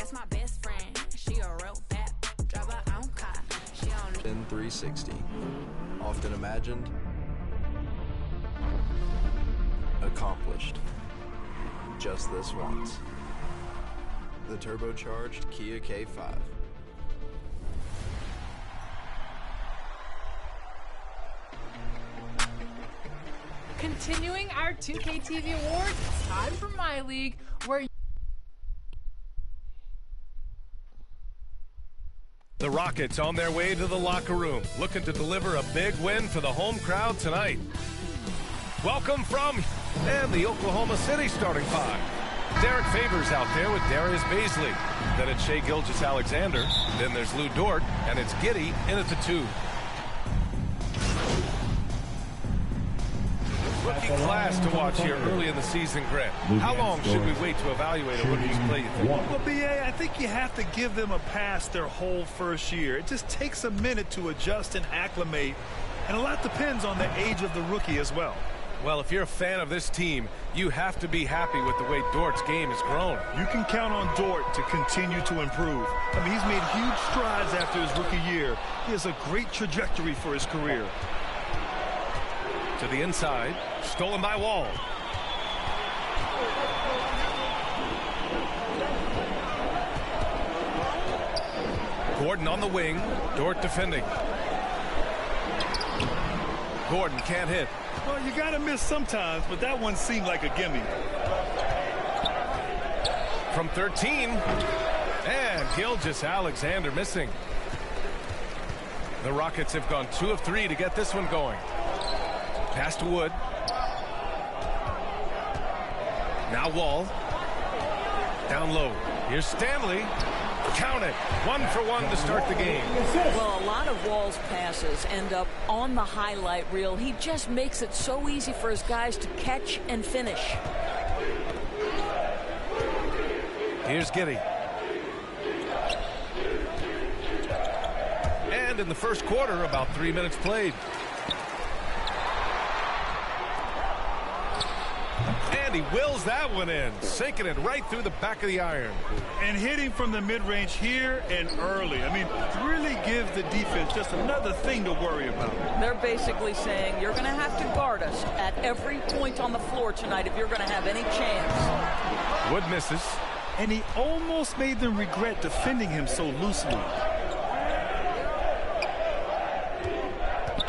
That's my best friend. She a real bad drive her own car. She don't In 360. Often imagined, accomplished. Just this once. The turbocharged Kia K5. Continuing our 2K TV awards, it's time for My League, where the Rockets on their way to the locker room, looking to deliver a big win for the home crowd tonight. Welcome from and the Oklahoma City starting five. Derek Favors out there with Darius Baisley. Then it's Shai Gilgeous-Alexander. Then there's Lou Dort, and it's Giddey in at the 2. Rookie class to watch here early in the season, Grant. How long should we wait to evaluate a rookie's play, you think? Well, BA, I think you have to give them a pass their whole first year. It just takes a minute to adjust and acclimate, and a lot depends on the age of the rookie as well. Well, if you're a fan of this team, you have to be happy with the way Dort's game has grown. You can count on Dort to continue to improve. I mean, he's made huge strides after his rookie year. He has a great trajectory for his career. To the inside, stolen by Wall. Gordon on the wing, Dort defending. Gordon can't hit. Well, you got to miss sometimes, but that one seemed like a gimme. From 13, and Gilgeous-Alexander missing. The Rockets have gone 2 of 3 to get this one going. Pass to Wood. Now Wall. Down low. Here's Stanley. Count it. 1 for 1 to start the game. Well, a lot of Wall's passes end up on the highlight reel. He just makes it so easy for his guys to catch and finish. Here's Giddey. And in the first quarter, about 3 minutes played. And he wills that one in, sinking it right through the back of the iron. And hitting from the mid-range here and early. I mean, really give the defense just another thing to worry about. They're basically saying you're going to have to guard us at every point on the floor tonight if you're going to have any chance. Wood misses. And he almost made them regret defending him so loosely.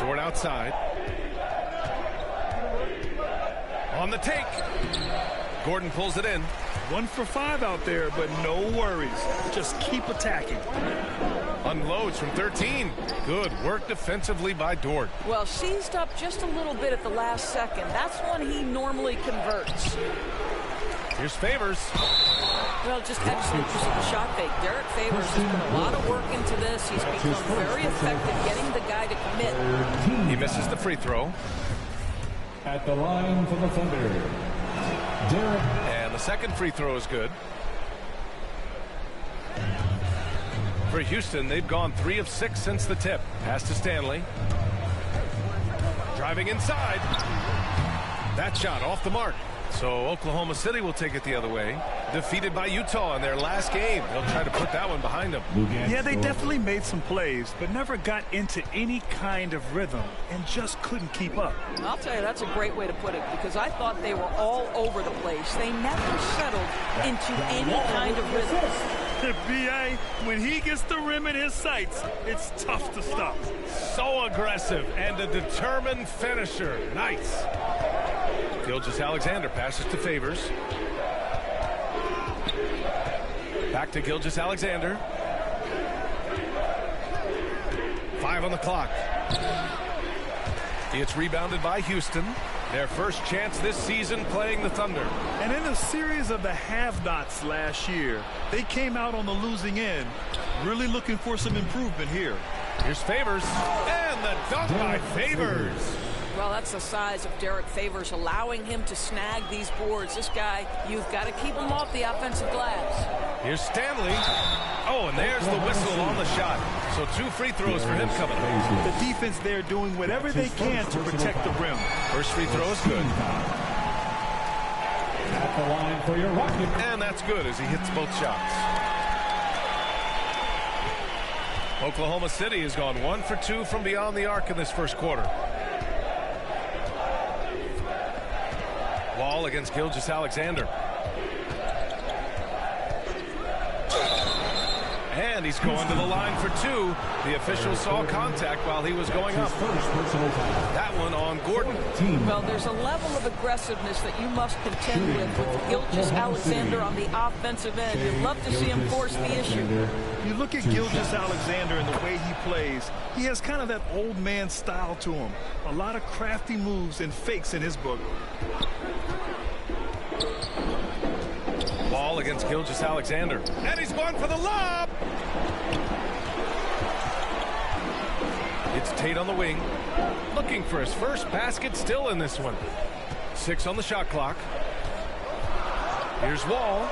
Dort outside. On the take. Gordon pulls it in. 1 for 5 out there, but no worries. Just keep attacking. Unloads from 13. Good work defensively by Dort. Well, seized up just a little bit at the last second. That's when he normally converts. Here's Favors. Well, just excellent use of the shot fake. Derek Favors has put a lot of work into this. He's become very effective getting the guy to commit. He misses the free throw. At the line for the Thunder, Derek. And the second free throw is good. For Houston, they've gone 3 of 6 since the tip. Pass to Stanley. Driving inside. That shot off the mark. So Oklahoma City will take it the other way. Defeated by Utah in their last game. They'll try to put that one behind them. Yeah, they definitely made some plays, but never got into any kind of rhythm and just couldn't keep up. I'll tell you, that's a great way to put it, because I thought they were all over the place. They never settled into any kind of rhythm. The BA, when he gets the rim in his sights, it's tough to stop. So aggressive and a determined finisher. Nice. Gilgeous-Alexander passes to Favors. Back to Gilgeous-Alexander. 5 on the clock. It's rebounded by Houston. Their first chance this season playing the Thunder. And in a series of the have-nots last year, they came out on the losing end, really looking for some improvement here. Here's Favors. And the dunk by Favors. Well, that's the size of Derek Favors, allowing him to snag these boards. This guy, you've got to keep him off the offensive glass. Here's Stanley. Oh, and there's the whistle on the shot. So 2 free throws for him coming up. The defense there doing whatever they can to protect the rim. First free throw is good. At the line for your Rocket. And that's good as he hits both shots. Oklahoma City has gone 1 for 2 from beyond the arc in this first quarter. Wall against Gilgeous-Alexander. And he's going to the line for 2. The official saw contact while he was going up. That one on Gordon. Well, there's a level of aggressiveness that you must contend with Gilgeous-Alexander on the offensive end. You'd love to see him force the issue. You look at Gilgeous-Alexander and the way he plays, he has kind of that old man style to him. A lot of crafty moves and fakes in his book. Ball against Gilgeous-Alexander. And he's going for the lob. It's Tate on the wing. Looking for his first basket still in this one. 6 on the shot clock. Here's Wall.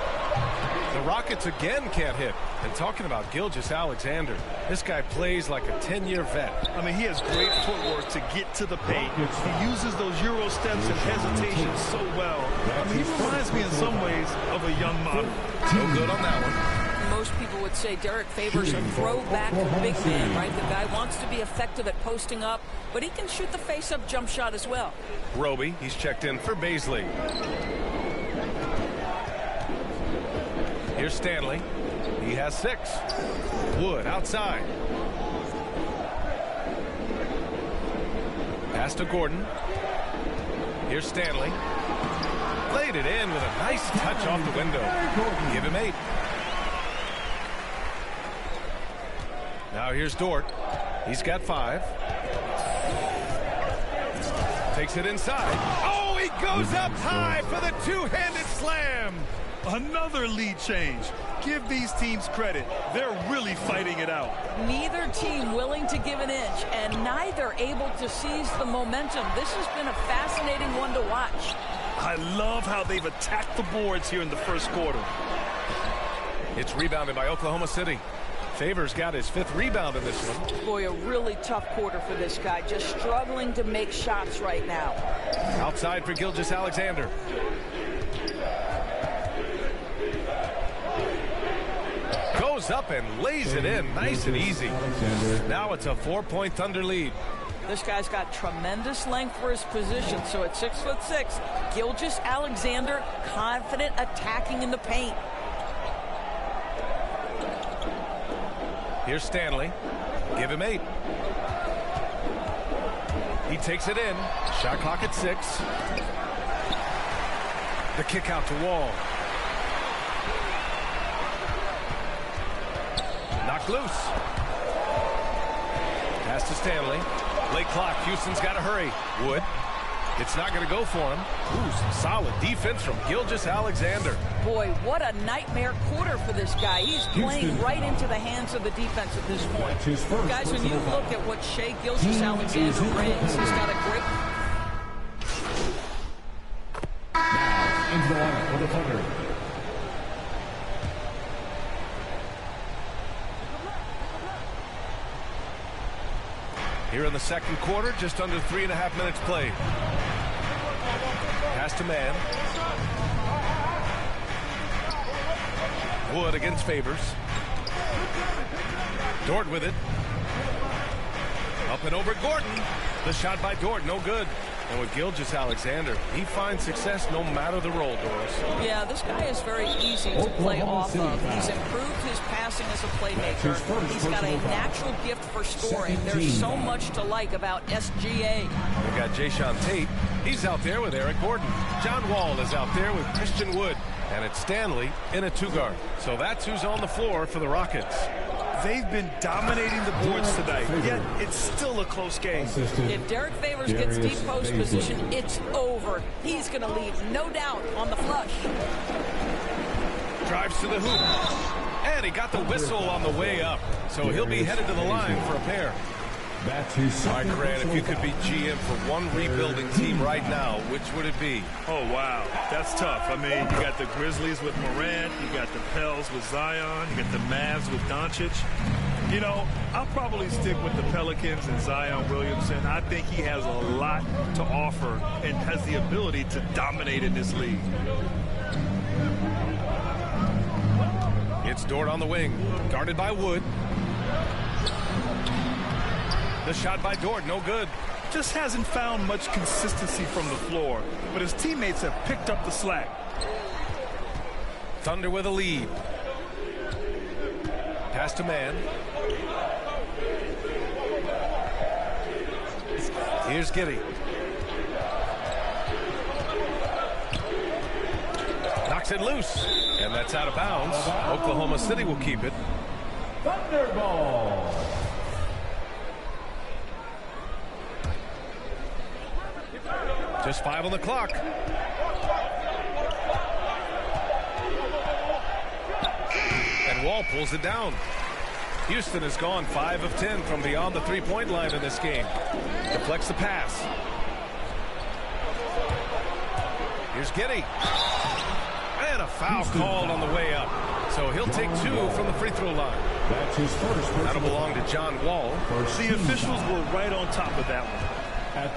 The Rockets again can't hit. And talking about Gilgeous-Alexander, this guy plays like a 10-year vet. I mean, he has great footwork to get to the paint. He uses those Euro steps and hesitations so well. I mean, he reminds me in some ways of a young model. No good on that one. Most people would say Derek Favors a throwback big man, right? The guy wants to be effective at posting up, but he can shoot the face-up jump shot as well. Roby, he's checked in for Baisley. Here's Stanley. He has 6. Wood outside. Pass to Gordon. Here's Stanley. Laid it in with a nice touch off the window. Give him 8. Now here's Dort. He's got 5. Takes it inside. Oh, he goes up high for the two-handed slam. Another lead change. Give these teams credit. They're really fighting it out. Neither team willing to give an inch, and neither able to seize the momentum. This has been a fascinating one to watch. I love how they've attacked the boards here in the first quarter. It's rebounded by Oklahoma City. Favors got his 5th rebound in this one. Boy, a really tough quarter for this guy. Just struggling to make shots right now. Outside for Gilgeous-Alexander. Goes up and lays it in nice and easy. Now it's a 4-point Thunder lead. This guy's got tremendous length for his position. So at 6'6", Gilgeous-Alexander confident attacking in the paint. Here's Stanley. Give him 8. He takes it in. Shot clock at 6. The kick out to Wall. Knocked loose. Pass to Stanley. Late clock. Houston's got to hurry. Wood. It's not going to go for him. Ooh, some solid defense from Gilgeous-Alexander. Boy, what a nightmare quarter for this guy. He's playing right into the hands of the defense at this point. Guys, when you look at what Shai Gilgeous-Alexander brings, he's got a great... Now, into the lineup for the Thunder. Here in the second quarter, just under 3.5 minutes played. Pass to man. Wood against Favors. Dort with it. Up and over Gordon. The shot by Dort, no good. And with Gilgeous-Alexander, he finds success no matter the role, Doris. Yeah, this guy is very easy to play off of. He's improved his passing as a playmaker. He's got a natural gift for scoring. There's so much to like about SGA. We got Jayshawn Tate. He's out there with Eric Gordon. John Wall is out there with Christian Wood. And it's Stanley in a 2-guard. So that's who's on the floor for the Rockets. They've been dominating the boards tonight, yet it's still a close game. If Derek Favors gets deep post position, it's over. He's going to leave, no doubt, on the flush. Drives to the hoop. And he got the whistle on the way up. So he'll be headed to the line for a pair. All right, Grant, if you could be GM for one rebuilding team right now, which would it be? Oh, wow. That's tough. I mean, you got the Grizzlies with Morant. You got the Pels with Zion. You got the Mavs with Doncic. You know, I'll probably stick with the Pelicans and Zion Williamson. I think he has a lot to offer and has the ability to dominate in this league. It's Dort on the wing, guarded by Wood. The shot by Dort, no good. Just hasn't found much consistency from the floor, but his teammates have picked up the slack. Thunder with a lead. Pass to man. Here's Giddey. Knocks it loose, and that's out of bounds. Oklahoma City will keep it. Thunderball. Just 5 on the clock. And Wall pulls it down. Houston has gone 5 of 10 from beyond the three-point line in this game. Deflects the pass. Here's Giddey. And a foul called on the way up. So he'll take 2 from the free throw line. That's his first. That'll belong to John Wall. The officials were right on top of that one.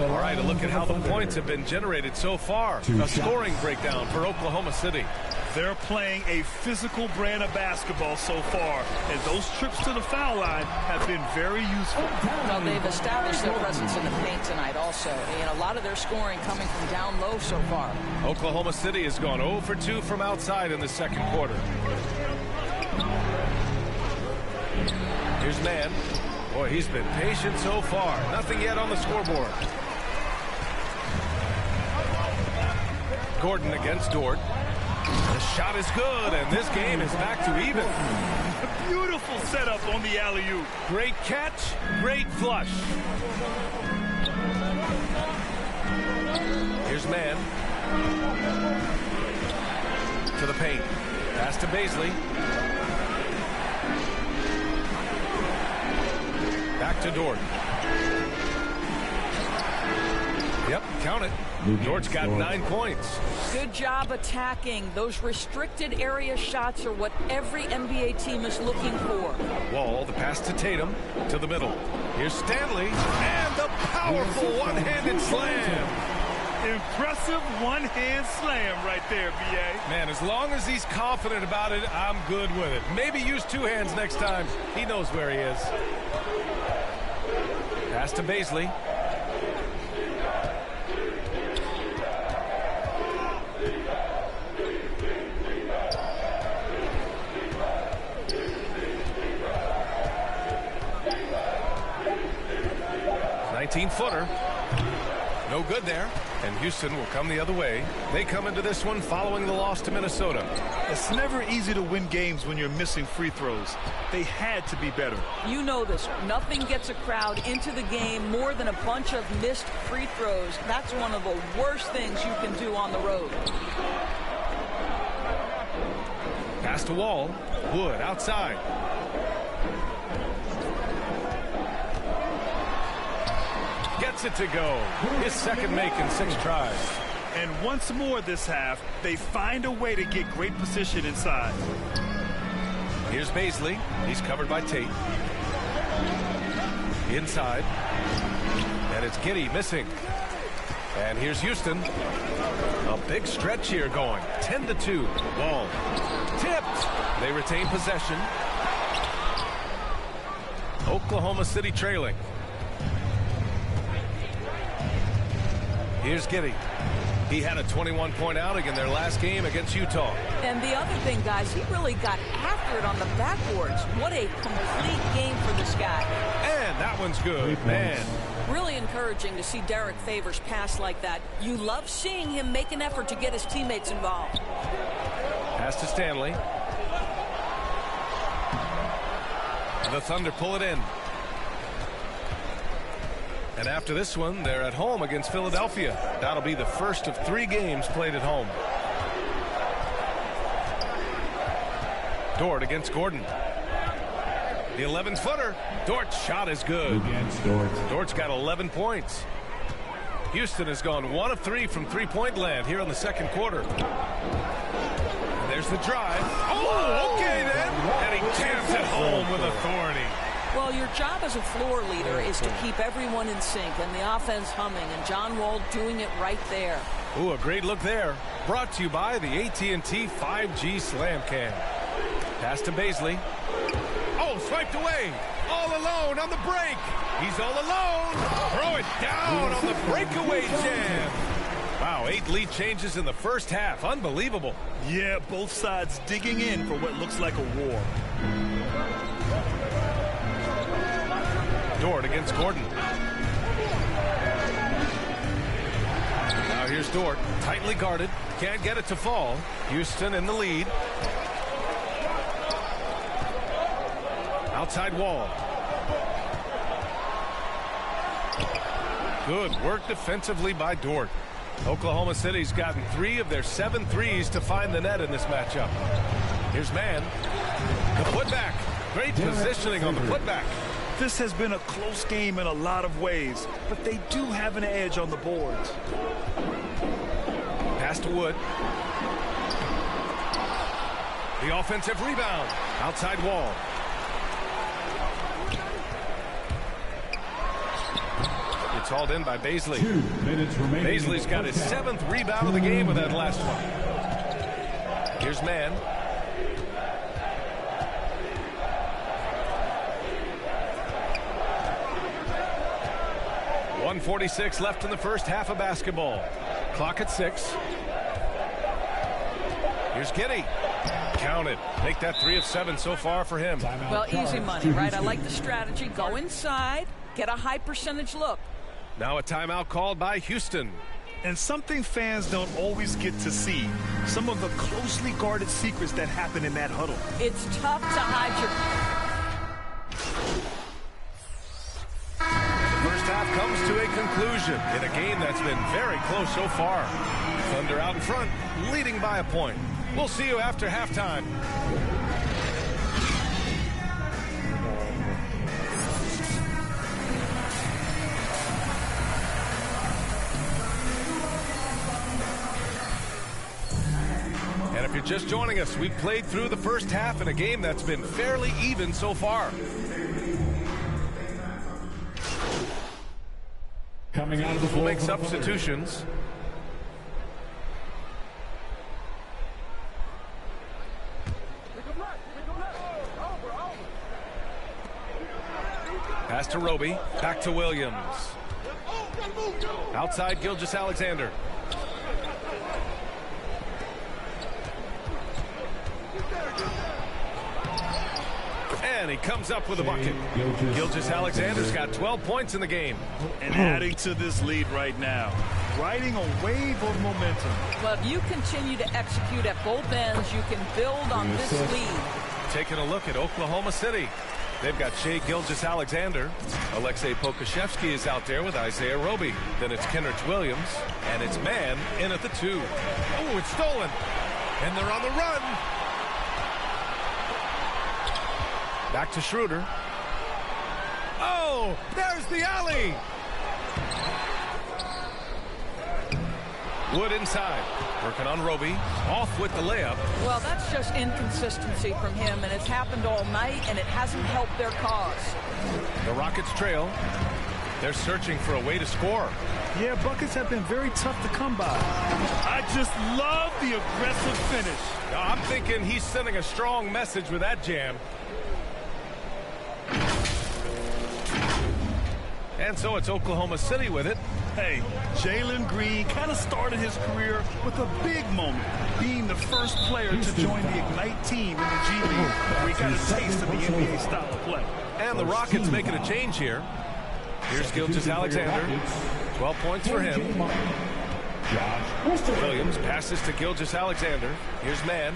All right, a look at how the points have been generated so far. A scoring breakdown for Oklahoma City. They're playing a physical brand of basketball so far, and those trips to the foul line have been very useful. Well, they've established their presence in the paint tonight also, and a lot of their scoring coming from down low so far. Oklahoma City has gone 0 for 2 from outside in the second quarter. Here's man. Boy, he's been patient so far. Nothing yet on the scoreboard. Gordon against Dort. The shot is good, and this game is back to even. A beautiful setup on the alley-oop. Great catch, great flush. Here's man. To the paint. Pass to Baisley. Back to Dort. Yep, count it. Dort's got 9 points. Good job attacking. Those restricted area shots are what every NBA team is looking for. Wall, the pass to Tatum, to the middle. Here's Stanley, and the powerful one-handed slam. Impressive one-hand slam right there, B.A. Man, as long as he's confident about it, I'm good with it. Maybe use 2 hands next time. He knows where he is. Pass to Baisley. Footer. No good there. And Houston will come the other way. They come into this one following the loss to Minnesota. It's never easy to win games when you're missing free throws. They had to be better. You know this. Nothing gets a crowd into the game more than a bunch of missed free throws. That's one of the worst things you can do on the road. Pass to Wall. Wood outside. Gets it to go. His second make in 6 tries. And once more this half, they find a way to get great position inside. Here's Baisley. He's covered by Tate. Inside. And it's Giddey missing. And here's Houston. A big stretch here going. 10-2. Wall. Tipped. They retain possession. Oklahoma City trailing. Here's Giddey. He had a 21-point outing in their last game against Utah. And the other thing, guys, he really got after it on the backboards. What a complete game for this guy. And that one's good, man. Really encouraging to see Derek Favors pass like that. You love seeing him make an effort to get his teammates involved. Pass to Stanley. The Thunder pull it in. And after this one, they're at home against Philadelphia. That'll be the first of 3 games played at home. Dort against Gordon. The 11-footer. Dort's shot is good. Dort's got 11 points. Houston has gone 1 of 3 from three-point land here in the second quarter. And there's the drive. Oh, okay then. And he jams it home with authority. Well, your job as a floor leader is to keep everyone in sync and the offense humming, and John Wall doing it right there. Ooh, a great look there. Brought to you by the AT&T 5G Slam Cam. Pass to Baisley. Oh, swiped away. All alone on the break. He's all alone. Throw it down on the breakaway jam. Wow, 8 lead changes in the first half. Unbelievable. Yeah, both sides digging in for what looks like a war. Dort against Gordon. Now here's Dort, tightly guarded. Can't get it to fall. Houston in the lead. Outside wall. Good work defensively by Dort. Oklahoma City's gotten 3 of their 7 threes to find the net in this matchup. Here's Mann. The putback. Great positioning on the putback. This has been a close game in a lot of ways, but they do have an edge on the boards. Pass to Wood. The offensive rebound. Outside wall. It's hauled in by Baisley. 2 minutes remaining. Baisley's got his 7th rebound of the game with that last one. Here's Mann. .146 left in the first half of basketball. Clock at 6. Here's Giddey. Count it. Make that 3 of 7 so far for him. Well, easy money, right? I like the strategy. Go inside, get a high percentage look. Now a timeout called by Houston. And something fans don't always get to see. Some of the closely guarded secrets that happen in that huddle. It's tough to hide your... First half comes to a conclusion in a game that's been very close so far. Thunder out in front, leading by a point. We'll see you after halftime. And if you're just joining us, we've played through the first half in a game that's been fairly even so far. Coming out of the We'll make substitutions. Pass to Roby. Back to Williams. Outside Gilgeous-Alexander. And he comes up with a bucket. Gilgeous-Alexander's got 12 points in the game. And adding to this lead right now. Riding a wave of momentum. Well, if you continue to execute at both ends, you can build on this lead. Taking a look at Oklahoma City. They've got Shai Gilgeous-Alexander. Alexei Pokusevski is out there with Isaiah Roby. Then it's Kenrich Williams. And it's Mann in at the 2. Oh, it's stolen. And they're on the run. Back to Schroeder. Oh, there's the alley. Wood inside. Working on Roby. Off with the layup. Well, that's just inconsistency from him, and it's happened all night, and it hasn't helped their cause. The Rockets trail. They're searching for a way to score. Yeah, buckets have been very tough to come by. I just love the aggressive finish. Now, I'm thinking he's sending a strong message with that jam. And so it's Oklahoma City with it. Hey, Jalen Green kind of started his career with a big moment, being the first player to join the Ignite team in the G League, where he got a taste of the NBA style of play. And the Rockets making a change here. Here's Gilgeous-Alexander. 12 points for him. Williams passes to Gilgeous-Alexander. Here's Mann.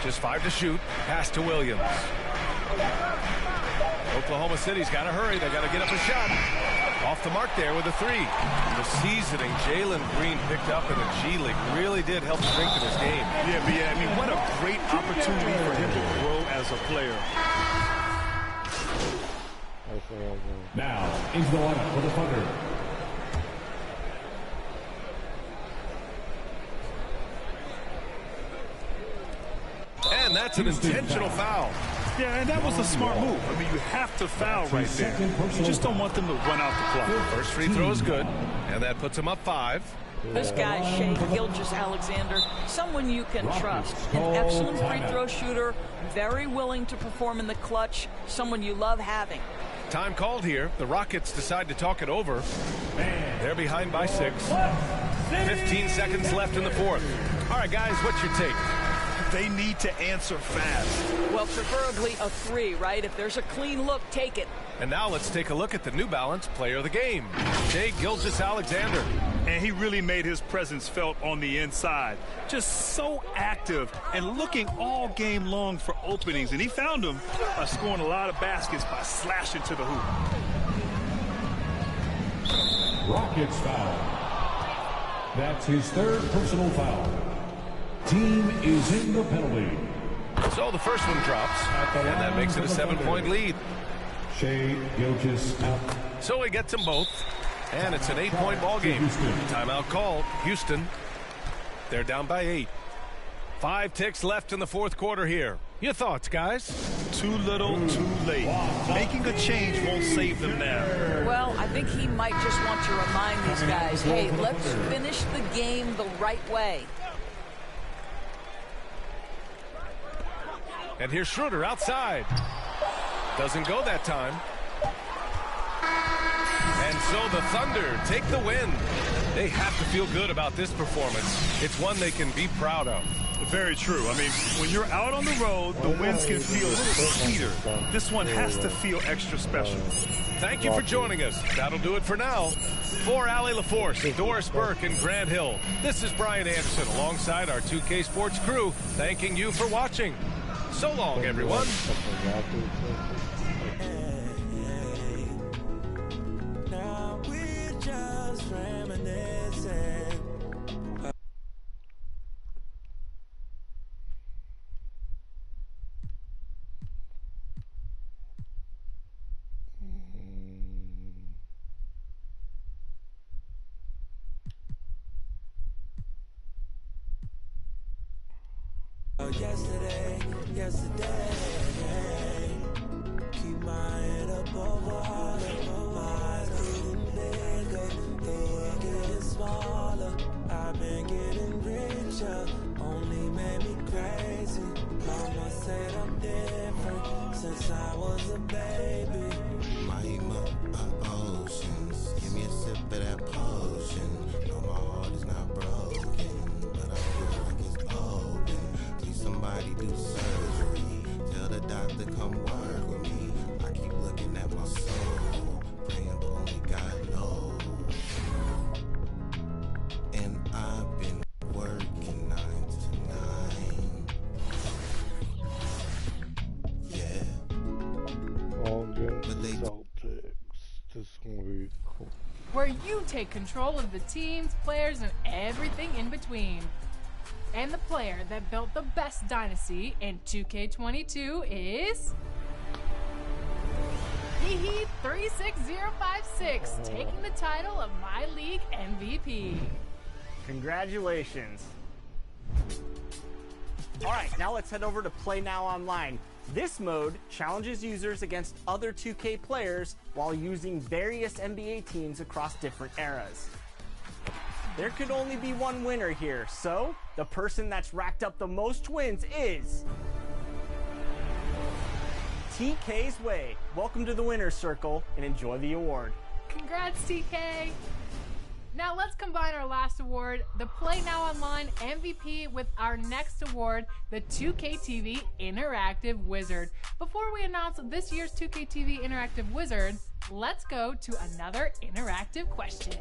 Just 5 to shoot. Pass to Williams. Oklahoma City's got to hurry. They got to get up a shot. Off the mark there with a 3. The seasoning Jalen Green picked up in the G League really did help strengthen his game. Yeah, but I mean, what a great opportunity for him to grow as a player. Now, into the lineup for the Thunder. And that's an intentional foul. Yeah, and that was a smart move. I mean, you have to foul right there. You just don't want them to run out the clock. First free throw is good, and that puts them up 5. This guy, Shea Gilgeous-Alexander, someone you can trust. An excellent free throw shooter, very willing to perform in the clutch, someone you love having. Time called here. The Rockets decide to talk it over. They're behind by 6. 15 seconds left in the fourth. All right, guys, what's your take? They need to answer fast. Well, preferably a 3, right? If there's a clean look, take it. And now let's take a look at the New Balance player of the game, Shea Gilgeous-Alexander. And he really made his presence felt on the inside. Just so active and looking all game long for openings. And he found them by scoring a lot of baskets by slashing to the hoop. Rockets foul. That's his third personal foul. Team is in the penalty. So the first one drops, and that makes it a 7-point lead. Shea Gilgeous out. So he gets them both, and it's an 8-point ball game. Timeout called. Houston, they're down by 8. 5 ticks left in the fourth quarter here. Your thoughts, guys? Too little, too late. Making a change won't save them now. Well, I think he might just want to remind these guys, hey, let's finish the game the right way. And here's Schroeder outside. Doesn't go that time. And so the Thunder take the win. They have to feel good about this performance. It's one they can be proud of. Very true. I mean, when you're out on the road, the wins can feel a little sweeter. This one has to feel extra special. Thank you for joining us. That'll do it for now. For Allie LaForce, Doris Burke, and Grant Hill, this is Brian Anderson alongside our 2K Sports crew, thanking you for watching. So long, everyone. Now we're just reminiscing. Yesterday, keep my head up over water. My eyes getting bigger, the world getting smaller. I've been getting richer, only made me crazy. Mama said I'm different since I was a baby. Mahima, oceans, give me a sip of that potion. No, my heart is not broken, but I feel like it's open. Please somebody do surgery. Tell the doctor come work with me. I keep looking at my soul, praying but only God knows. And I've been working 9 to 9. Yeah. But they Where you take control of the teams, players, and everything in between. And the player that built the best dynasty in 2K22 is Hehe36056, taking the title of My League MVP. Congratulations. All right, now let's head over to Play Now Online. This mode challenges users against other 2K players while using various NBA teams across different eras. There could only be one winner here, so the person that's racked up the most wins is TK's Way. Welcome to the winner's circle and enjoy the award. Congrats, TK! Now let's combine our last award, the Play Now Online MVP, with our next award, the 2K TV Interactive Wizard. Before we announce this year's 2K TV Interactive Wizard, let's go to another interactive question.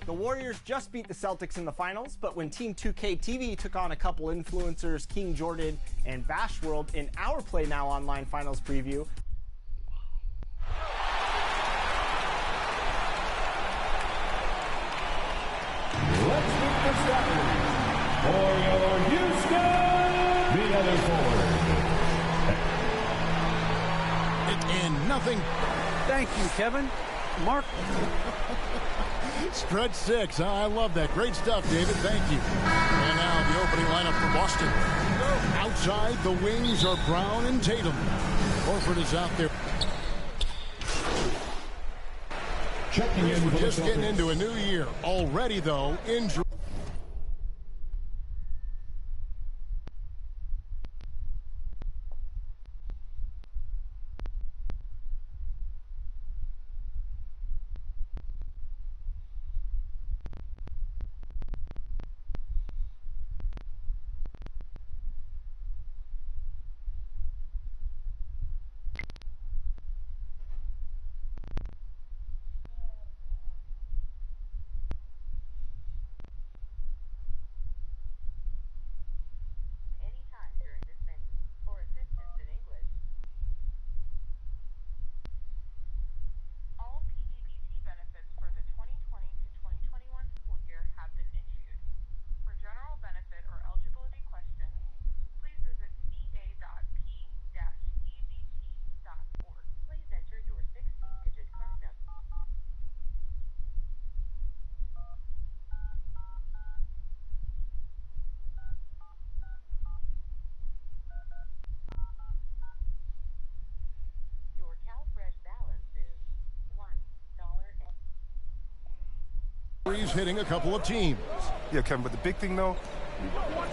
The Warriors just beat the Celtics in the finals, but when Team 2K TV took on a couple influencers, King Jordan and Bashworld, in our Play Now Online finals preview, Let's meet the starters. For your Houston, the other forward. And nothing. Thank you, Kevin. Mark. Stretch 6. I love that. Great stuff, David. Thank you. And now the opening lineup for Boston. Outside, the wings are Brown and Tatum. Horford is out there. Checking in We're for just the getting Celtics. into a new year. Already, though, injury. He's hitting a couple of teams. Yeah, Kevin, but the big thing, though,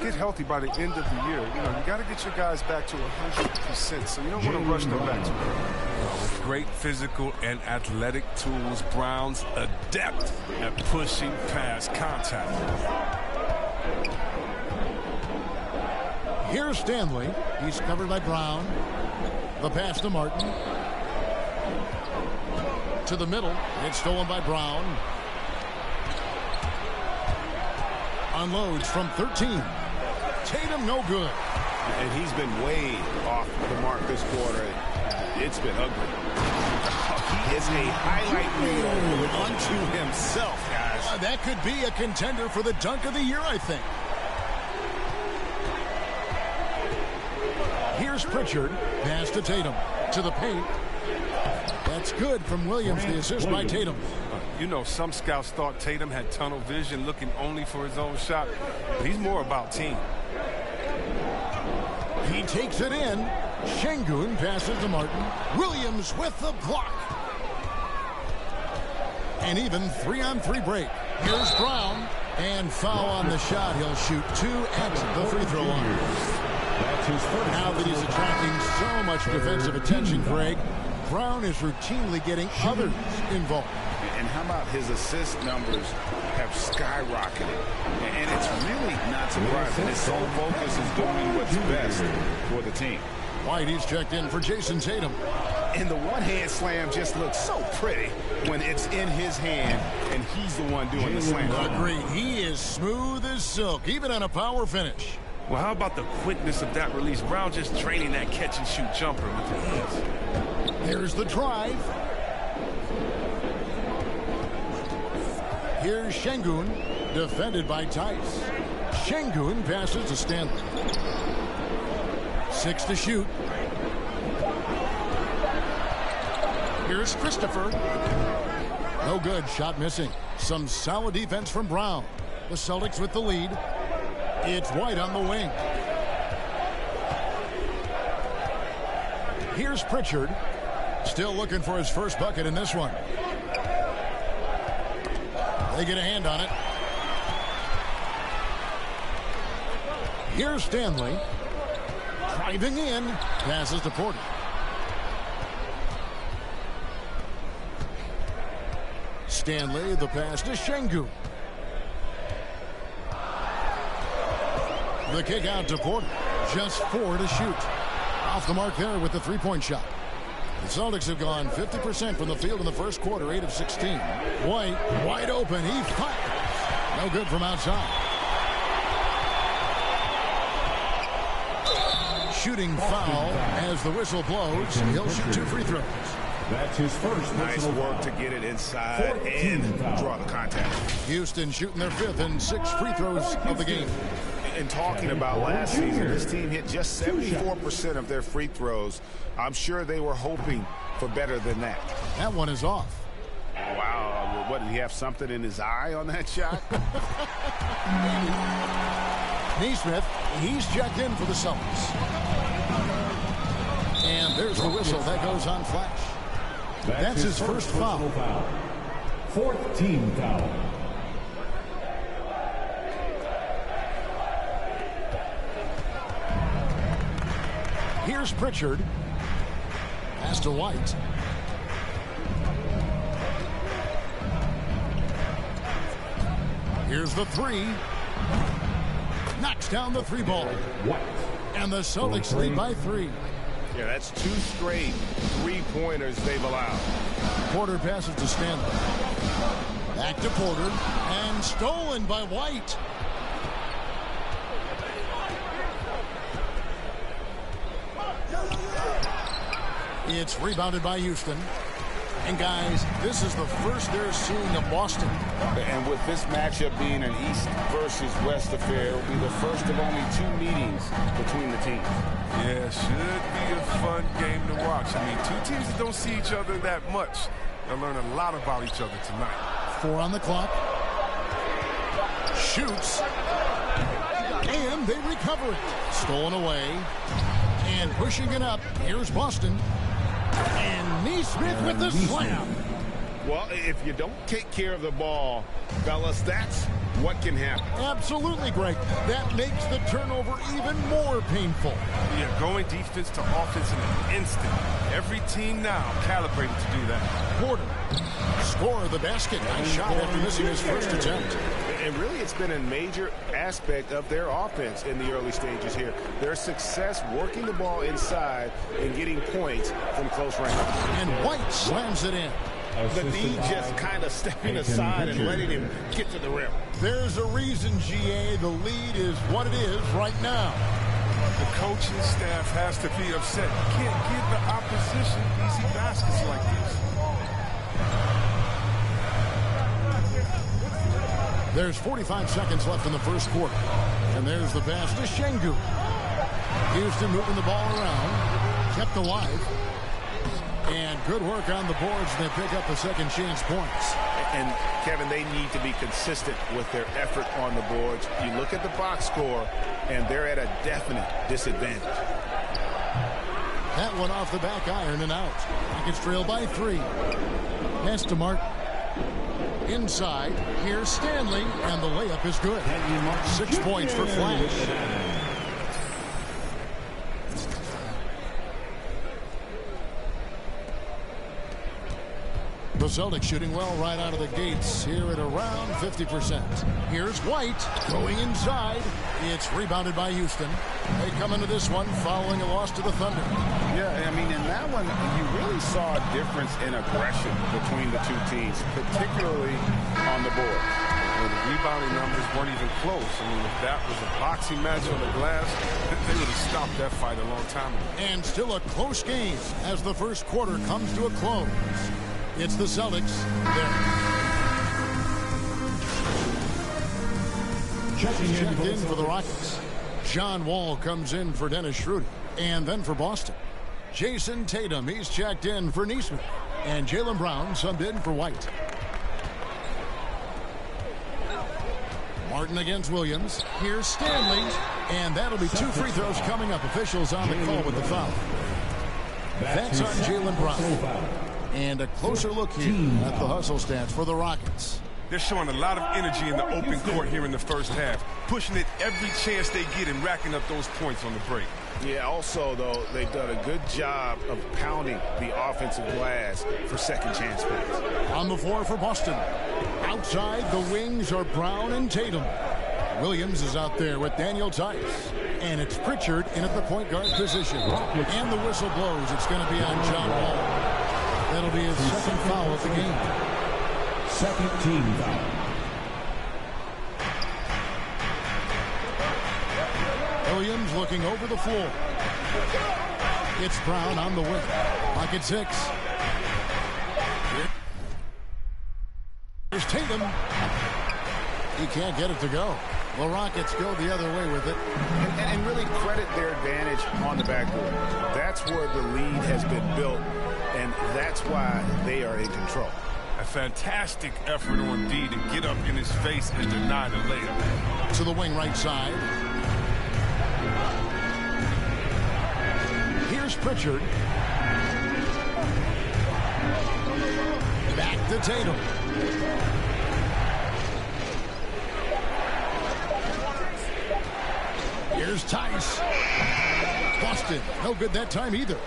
get healthy by the end of the year. You know, you got to get your guys back to 100%, so you don't want to rush them back to it. With great physical and athletic tools, Brown's adept at pushing past contact. Here's Stanley. He's covered by Brown. The pass to Martin. To the middle. It's stolen by Brown. Unloads from 13. Tatum no good. And he's been way off the mark this quarter. It's been ugly. He is a highlight reel unto himself, guys. That could be a contender for the dunk of the year, I think. Here's Pritchard. Pass to Tatum. To the paint. That's good from Williams. The assist by Tatum. You know, some scouts thought Tatum had tunnel vision, looking only for his own shot. But he's more about team. He takes it in. Şengün passes to Martin. Williams with the block. An even 3-on-3 break. Here's Brown. And foul on the shot. He'll shoot 2 at the free throw line. Now that he's attracting so much defensive attention, Greg, Brown is routinely getting others involved. And how about his assist numbers have skyrocketed? And it's really not surprising. His sole focus is doing what's best for the team. White, he's checked in for Jason Tatum. And the one-hand slam just looks so pretty when it's in his hand and he's the one doing the slam. Agreed. He is smooth as silk, even on a power finish. Well, how about the quickness of that release? Brown just draining that catch-and-shoot jumper with the hands. Here's the drive. Here's Şengün, defended by Tice. Şengün passes to Stanley. 6 to shoot. Here's Christopher. No good, shot missing. Some solid defense from Brown. The Celtics with the lead. It's White on the wing. Here's Pritchard. Still looking for his first bucket in this one. They get a hand on it. Here's Stanley. Driving in. Passes to Porter. Stanley, the pass to Şengün. The kick out to Porter. Just 4 to shoot. Off the mark there with the three-point shot. The Celtics have gone 50% from the field in the first quarter, 8 of 16. White, wide open. He fires. No good from outside. Shooting foul as the whistle blows. He'll shoot 2 free throws. That's his first. Nice work to get it inside and draw the contact. Houston shooting their 5th and 6 free throws of the game. And talking about last season, this team hit just 74% of their free throws. I'm sure they were hoping for better than that. That one is off. Wow. What, did he have something in his eye on that shot? Neesmith, he's checked in for the Celtics. And there's the whistle. That goes on Flash. That's his first foul. Fourth team foul. Here's Pritchard. Pass to White. Here's the three. Knocks down the three ball. And the Celtics lead by 3. Yeah, that's 2 straight three-pointers they've allowed. Porter passes to Stanley. Back to Porter. And stolen by White. It's rebounded by Houston. And guys, this is the first they're seeing of Boston. And with this matchup being an East versus West affair, it'll be the first of only 2 meetings between the teams. Yeah, should be a fun game to watch. I mean, 2 teams that don't see each other that much. They'll learn a lot about each other tonight. 4 on the clock. Shoots. And they recover it. Stolen away. And pushing it up. Here's Boston. And Neesmith with the slam. Well, if you don't take care of the ball, fellas, that's what can happen. Absolutely, Greg. That makes the turnover even more painful. Yeah, going defense to offense in an instant. Every team now calibrated to do that. Porter, score the basket. Nice shot after missing his first attempt. And really, it's been a major aspect of their offense in the early stages here. Their success working the ball inside and getting points from close range. And White slams it in. The D just kind of stepping aside and letting him get to the rim. There's a reason, GA, the lead is what it is right now. The coaching staff has to be upset. You can't give the opposition easy baskets like this. There's 45 seconds left in the first quarter. And there's the pass to Şengün. Houston moving the ball around. Kept alive. And good work on the boards. They pick up the second chance points. And, Kevin, they need to be consistent with their effort on the boards. You look at the box score, and they're at a definite disadvantage. That one off the back iron and out. Rockets trail by 3. Pass to Martin. Inside, here's Stanley, and the layup is good. 6 points for Flash. The Celtics shooting well right out of the gates here at around 50%. Here's White going inside. It's rebounded by Houston. They come into this one following a loss to the Thunder. Yeah, I mean, in that one, you really saw a difference in aggression between the 2 teams, particularly on the board. Well, the rebounding numbers weren't even close. I mean, if that was a boxing match on the glass, they would have stopped that fight a long time ago. And still a close game as the first quarter comes to a close. It's the Celtics. Checked in for the Rockets. John Wall comes in for Dennis Schroeder. And then for Boston, Jason Tatum. He's checked in for Neesmith. And Jaylen Brown subbed in for White. Martin against Williams. Here's Stanley. And that'll be 2 free throws coming up. Officials on the call with the foul. That's on Jaylen Brown. And a closer look here at the hustle stats for the Rockets. They're showing a lot of energy in the open court here in the first half, pushing it every chance they get and racking up those points on the break. Yeah, also, though, they've done a good job of pounding the offensive glass for second chance points. On the floor for Boston. Outside, the wings are Brown and Tatum. Williams is out there with Daniel Tice. And it's Pritchard in at the point guard position. And the whistle blows. It's going to be on John Wall. That'll be his second foul of the game. Second team foul. Williams looking over the floor. It's Brown on the wing. Pocket 6. Here's Tatum. He can't get it to go. The Rockets go the other way with it. And really credit their advantage on the backboard. That's where the lead has been built, and that's why they are in control. A fantastic effort on D to get up in his face and deny the layup. To the wing right side. Here's Pritchard. Back to Tatum. Here's Tice. Boston, no good that time either.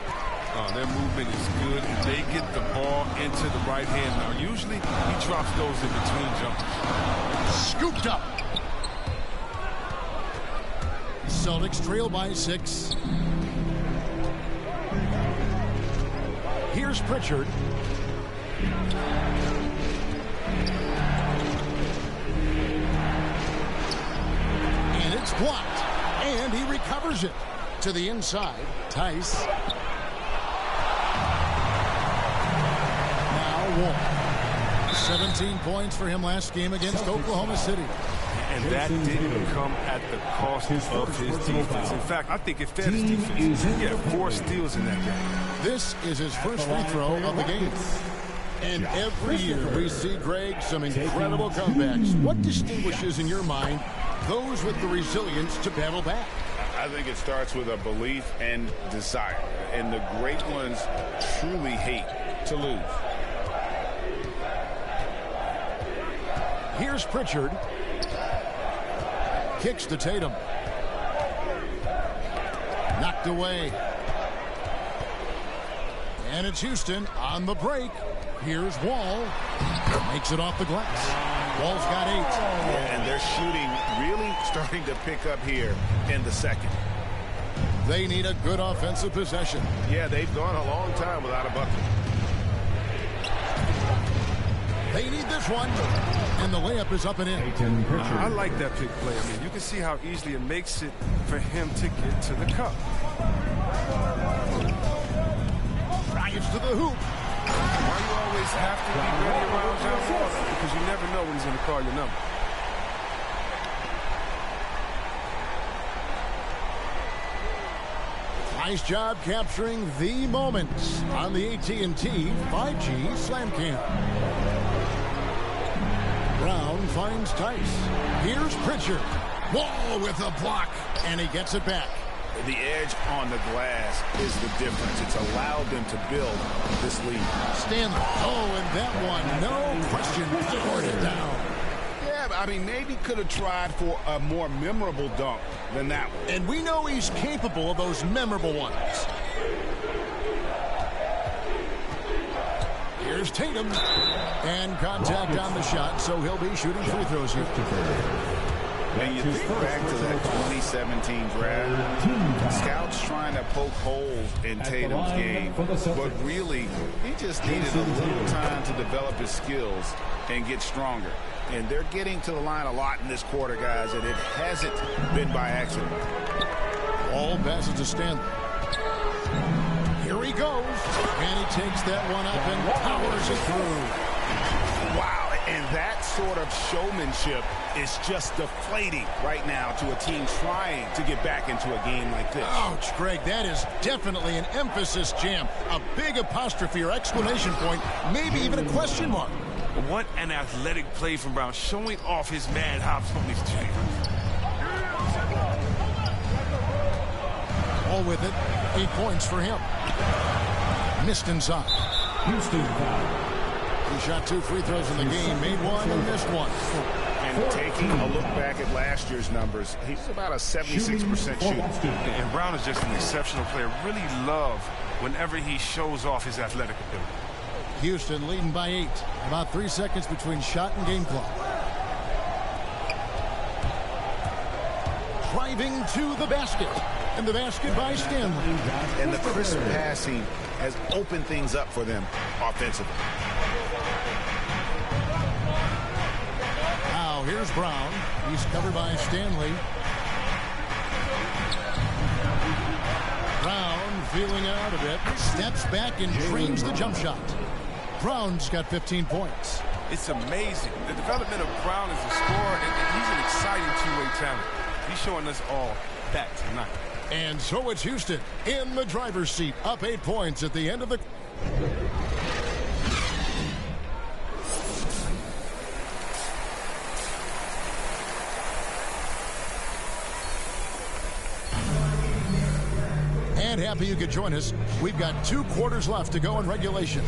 Their movement is good, and they get the ball into the right hand. Now, usually he drops those in between jumpers. Scooped up. Celtics trail by 6. Here's Pritchard. And it's blocked. And he recovers it. To the inside. Tice. Now Wall. 17 points for him last game against Oklahoma City. And that didn't come at the cost of his defense. In fact, I think it fed his defense. He had 4 steals in that game. This is his first free throw of the game. And every year we see, Greg, some incredible comebacks. What distinguishes, in your mind, those with the resilience to battle back? I think it starts with a belief and desire. And the great ones truly hate to lose. Here's Pritchard. Kicks to Tatum. Knocked away. And it's Houston on the break. Here's Wall. Makes it off the glass. Wall's got 8. Yeah, and they're shooting really starting to pick up here in the second. They need a good offensive possession. Yeah, they've gone a long time without a bucket. They need this one. And the layup is up and in. I like that pick play. I mean, you can see how easily it makes it for him to get to the cup. Drives to the hoop. Why you always have to be ready around John Wall? Because you never know when he's going to call your number. Nice job capturing the moments on the AT&T 5G Slam Cam. Brown finds Tice. Here's Pritchard. Wall with a block, and he gets it back. The edge on the glass is the difference. It's allowed them to build this lead. Stanley. Oh, and that one, no question, scored it down. Yeah, I mean, maybe could have tried for a more memorable dunk than that one. And we know he's capable of those memorable ones. Here's Tatum. And contact on the shot, so he'll be shooting free throws here. And you think back to that 2017 draft, scouts trying to poke holes in Tatum's game, but really, he just needed a little time to develop his skills and get stronger. And they're getting to the line a lot in this quarter, guys, and it hasn't been by accident. All passes to Stanley. Here he goes, and he takes that one up and powers it through. Wow, and that sort of showmanship is just deflating right now to a team trying to get back into a game like this. Ouch, Greg, that is definitely an emphasis jam. A big apostrophe or exclamation point, maybe even a question mark. What an athletic play from Brown, showing off his mad hops on these chambers. All with it, 8 points for him. Missed inside. Houston foul. He shot 2 free throws in the game, made one and missed one. And taking a look back at last year's numbers, he's about a 76% shooter. And Brown is just an exceptional player. Really love whenever he shows off his athletic ability. Houston leading by 8. About 3 seconds between shot and game clock. Driving to the basket. And the basket by Stanley. And the crisp passing has opened things up for them offensively. Now here's Brown. He's covered by Stanley. Brown feeling out a bit. Steps back and drains the jump shot. Brown's got 15 points. It's amazing. The development of Brown as a scorer, and he's an exciting two-way talent. He's showing us all that tonight. And so it's Houston in the driver's seat, up 8 points at the end of the... And happy you could join us. We've got 2 quarters left to go in regulation.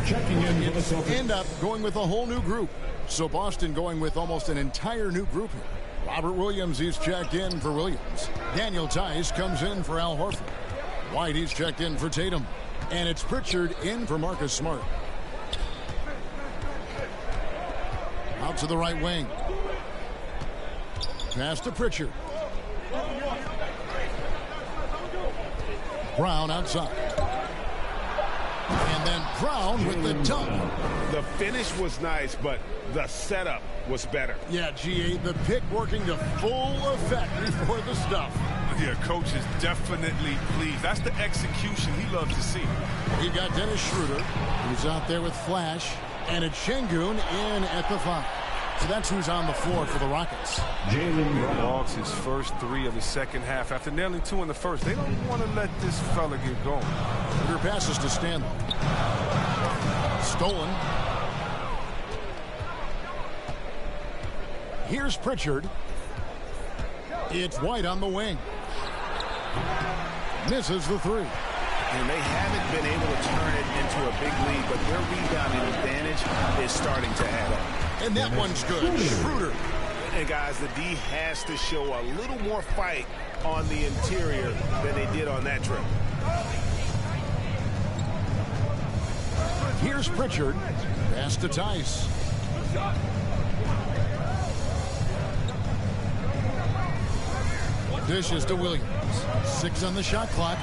Checking in for the Celtics. End up going with a whole new group. So Boston going with almost an entire new group here. Robert Williams, he's checked in for Williams. Daniel Tice comes in for Al Horford. White, he's checked in for Tatum. And it's Pritchard in for Marcus Smart. Out to the right wing. Pass to Pritchard. Brown outside. And then Brown with the dunk. The finish was nice, but the setup was better. Yeah, G8, the pick working to full effect before the stuff. Yeah, coach is definitely pleased. That's the execution he loves to see. He got Dennis Schroeder, who's out there with Flash, and it's Şengün in at the 5. So that's who's on the floor for the Rockets. Jalen Brown logs his first 3 of the second half after nailing 2 in the first. They don't want to let this fella get going. Her passes to Stanley. Stolen. Here's Pritchard. It's White on the wing. Misses the 3. And they haven't been able to turn it into a big lead, but their rebounding advantage is starting to add up. And that one's good. Schroeder. And guys, the D has to show a little more fight on the interior than they did on that trip. Here's Pritchard. Pass to Tice. Dishes to Williams. 6 on the shot clock.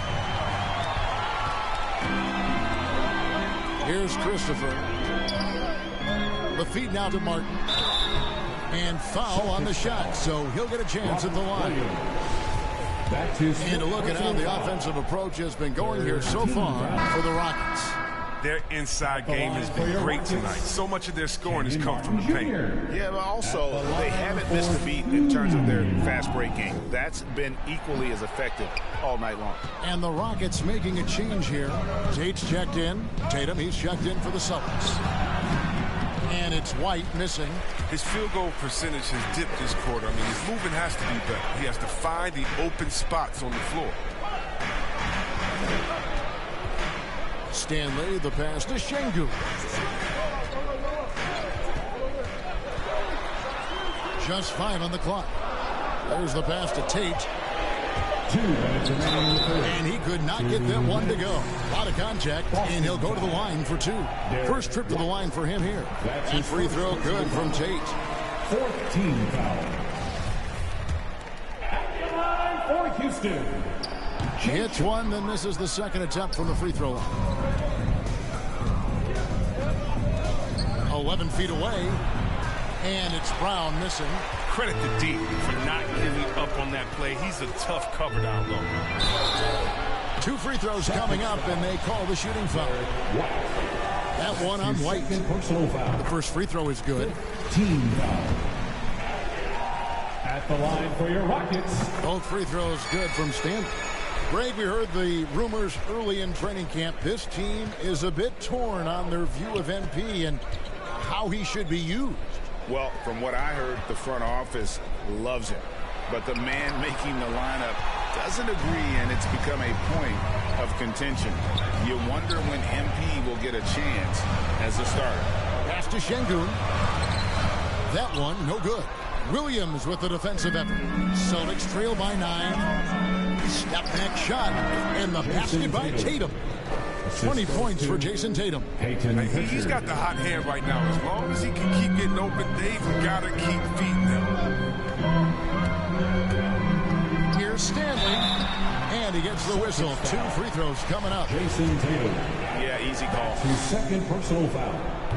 Here's Christopher. The feed now to Martin. And foul on the shot, so he'll get a chance at the line. And a look at how the offensive approach has been going here so far for the Rockets. Their inside game has been great tonight. So much of their scoring has come from the paint. Yeah, but also they haven't missed a beat in terms of their fast break game. That's been equally as effective all night long. And the Rockets making a change here. Tate's checked in. Tatum, he's checked in for the Celtics. And it's White missing. His field goal percentage has dipped this quarter. I mean, his movement has to be better. He has to find the open spots on the floor. Stanley, the pass to Şengün. Just 5 on the clock. There's the pass to Tate. 2 minutes remaining in the third. And he could not get that one to go. A lot of contact, and he'll go to the line for 2. First trip to the line for him here. And free throw good from Tate. 4th team foul. At the line for Houston. Hits one, then misses the second attempt from the free throw line. 11 feet away, and it's Brown missing. Credit to D for not giving up on that play. He's a tough cover down low. 2 free throws coming up, and they call the shooting foul. That one on White. The first free throw is good. Team foul. At the line for your Rockets. Both free throws good from Stanley. Greg, we heard the rumors early in training camp. This team is a bit torn on their view of MP and how he should be used. Well, from what I heard, the front office loves him. But the man making the lineup doesn't agree, and it's become a point of contention. You wonder when MP will get a chance as a starter. Pass to Şengün. That one, no good. Williams with the defensive effort. Celtics trail by 9. Step back shot, and the basket by Tatum. 20 points for Jason Tatum. He's got the hot hand right now. As long as he can keep getting open, they've got to keep feeding them. Here's Stanley, and he gets the whistle. 2 free throws coming up. Jason Tatum. Yeah, easy call. His second personal foul.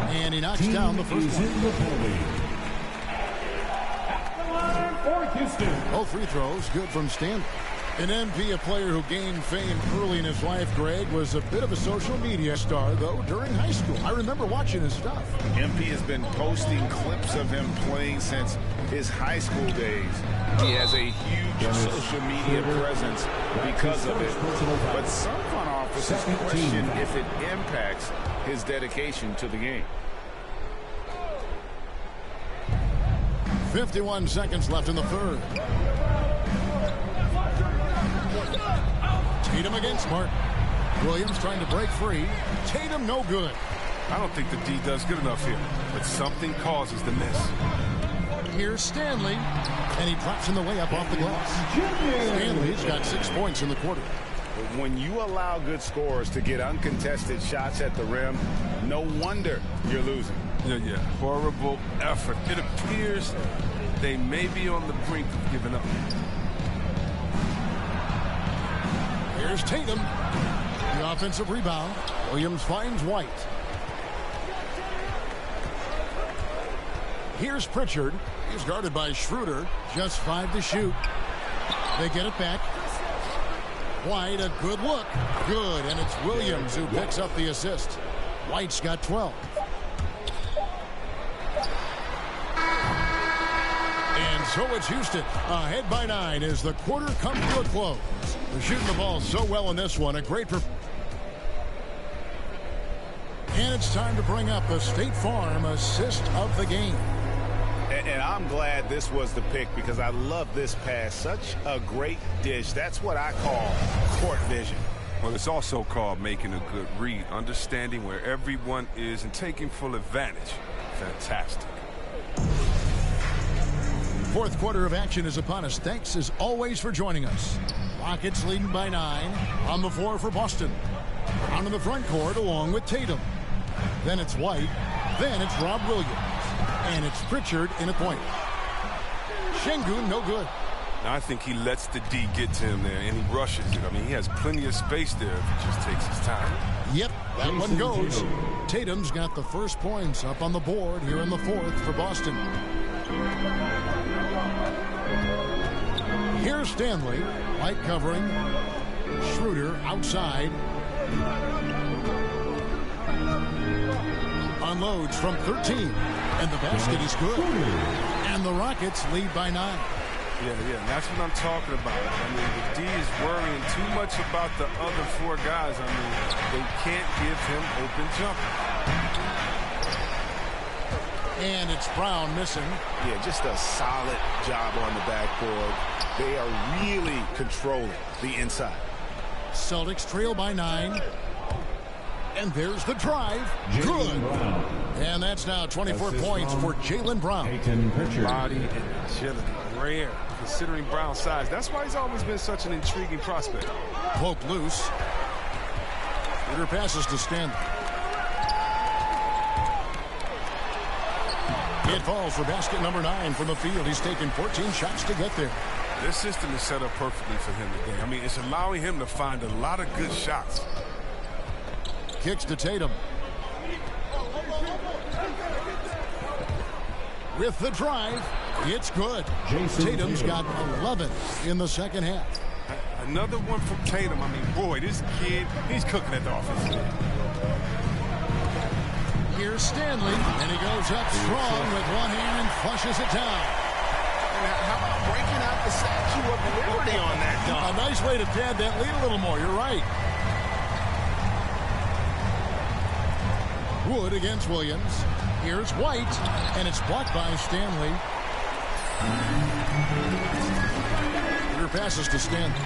And he knocks down the first one. In the penalty. At the line for Houston. Both free throws good from Stanley. An MP, a player who gained fame early in his life, Greg, was a bit of a social media star, though, during high school. I remember watching his stuff. MP has been posting clips of him playing since his high school days. He has a huge social media presence because of it. But some front offices question if it impacts his dedication to the game. 51 seconds left in the third. Tatum against Martin. Williams trying to break free. Tatum no good. I don't think the D does good enough here, but something causes the miss. Here's Stanley, and he drops in the way up off the glass. Stanley's got 6 points in the quarter. When you allow good scorers to get uncontested shots at the rim, no wonder you're losing. Yeah. Horrible effort. It appears they may be on the brink of giving up. Here's Tatum. The offensive rebound. Williams finds White. Here's Pritchard. He's guarded by Schroeder. Just 5 to shoot. They get it back. White, a good look. Good, and it's Williams who picks up the assist. White's got 12. And so it's Houston, ahead by 9 as the quarter comes to a close. They're shooting the ball so well in this one. A great performance. And it's time to bring up the State Farm assist of the game. And I'm glad this was the pick because I love this pass. Such a great dish. That's what I call court vision. Well, it's also called making a good read, understanding where everyone is and taking full advantage. Fantastic. Fourth quarter of action is upon us. Thanks as always for joining us. Rockets leading by 9 on the floor for Boston. Down in the front court along with Tatum. Then it's White. Then it's Rob Williams. And it's Pritchard in a point. Şengün no good. I think he lets the D get to him there, and he rushes it. I mean, he has plenty of space there if he just takes his time. Yep, that one goes. Tatum's got the first points up on the board here in the fourth for Boston. Here's Stanley. White covering. Schroeder outside. Unloads from 13. And the basket is good. And the Rockets lead by 9. Yeah, that's what I'm talking about. I mean, the D is worrying too much about the other 4 guys. I mean, they can't give him open jumper. And it's Brown missing. Yeah, just a solid job on the backboard. They are really controlling the inside. Celtics trail by 9. And there's the drive. Good. And that's now 24 points for Jaylen Brown. Body and agility. Rare, considering Brown's size. That's why he's always been such an intriguing prospect. Poke loose. Peter passes to Stanley. It falls for basket number 9 from the field. He's taken 14 shots to get there. This system is set up perfectly for him today. I mean, it's allowing him to find a lot of good shots. Kicks to Tatum. With the drive, it's good. Tatum's got 11 in the second half. Another one from Tatum. I mean, boy, this kid, he's cooking at the offense. Here's Stanley, and he goes up strong with one hand and flushes it down. How about breaking out the Statue of Liberty on that dunk? A nice way to pad that lead a little more. You're right. Wood against Williams. Here's White, and it's blocked by Stanley. Peter passes to Stanley.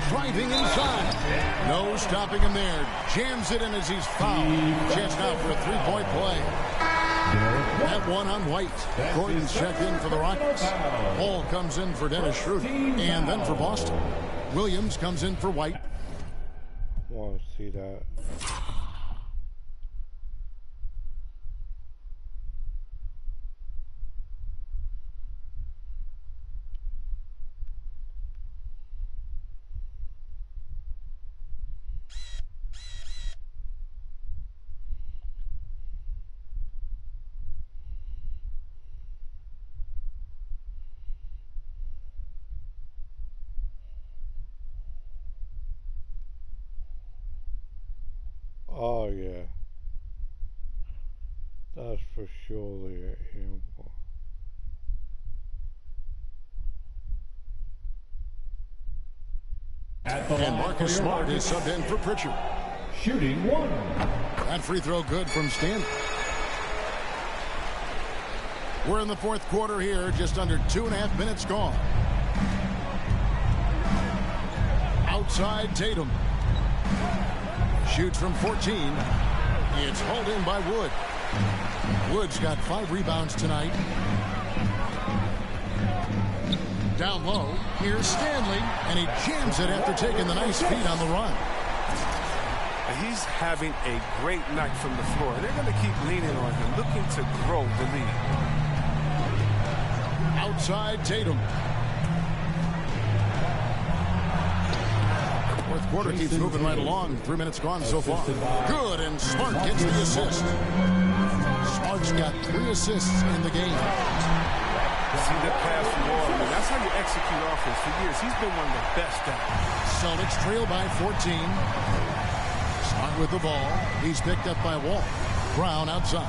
Driving inside. No stopping him there. Jams it in as he's fouled. Chance now for a 3-point play. That one on White. Gordon's checked in for the Rockets. Hall comes in for Dennis Schroeder. And then for Boston. Williams comes in for White. Want to see that. Oh yeah, that's for surely him. And Marcus Smart is subbed in for Pritchard. Shooting 1. That free throw good from Stanley. We're in the fourth quarter here, just under 2.5 minutes gone. Outside Tatum. Shoots from 14. It's hauled in by Wood. Wood's got 5 rebounds tonight. Down low, here's Stanley, and he jams it after taking the nice feed on the run. He's having a great night from the floor. They're going to keep leaning on him, looking to grow the lead. Outside Tatum. Fourth quarter keeps moving right along. 3 minutes gone so far. Good, and Smart gets the assist. Smart's got 3 assists in the game. See the pass from Wall. I mean, that's how you execute offense. For years, he's been one of the best at it. Celtics trail by 14. Smart with the ball. He's picked up by Wall. Brown outside.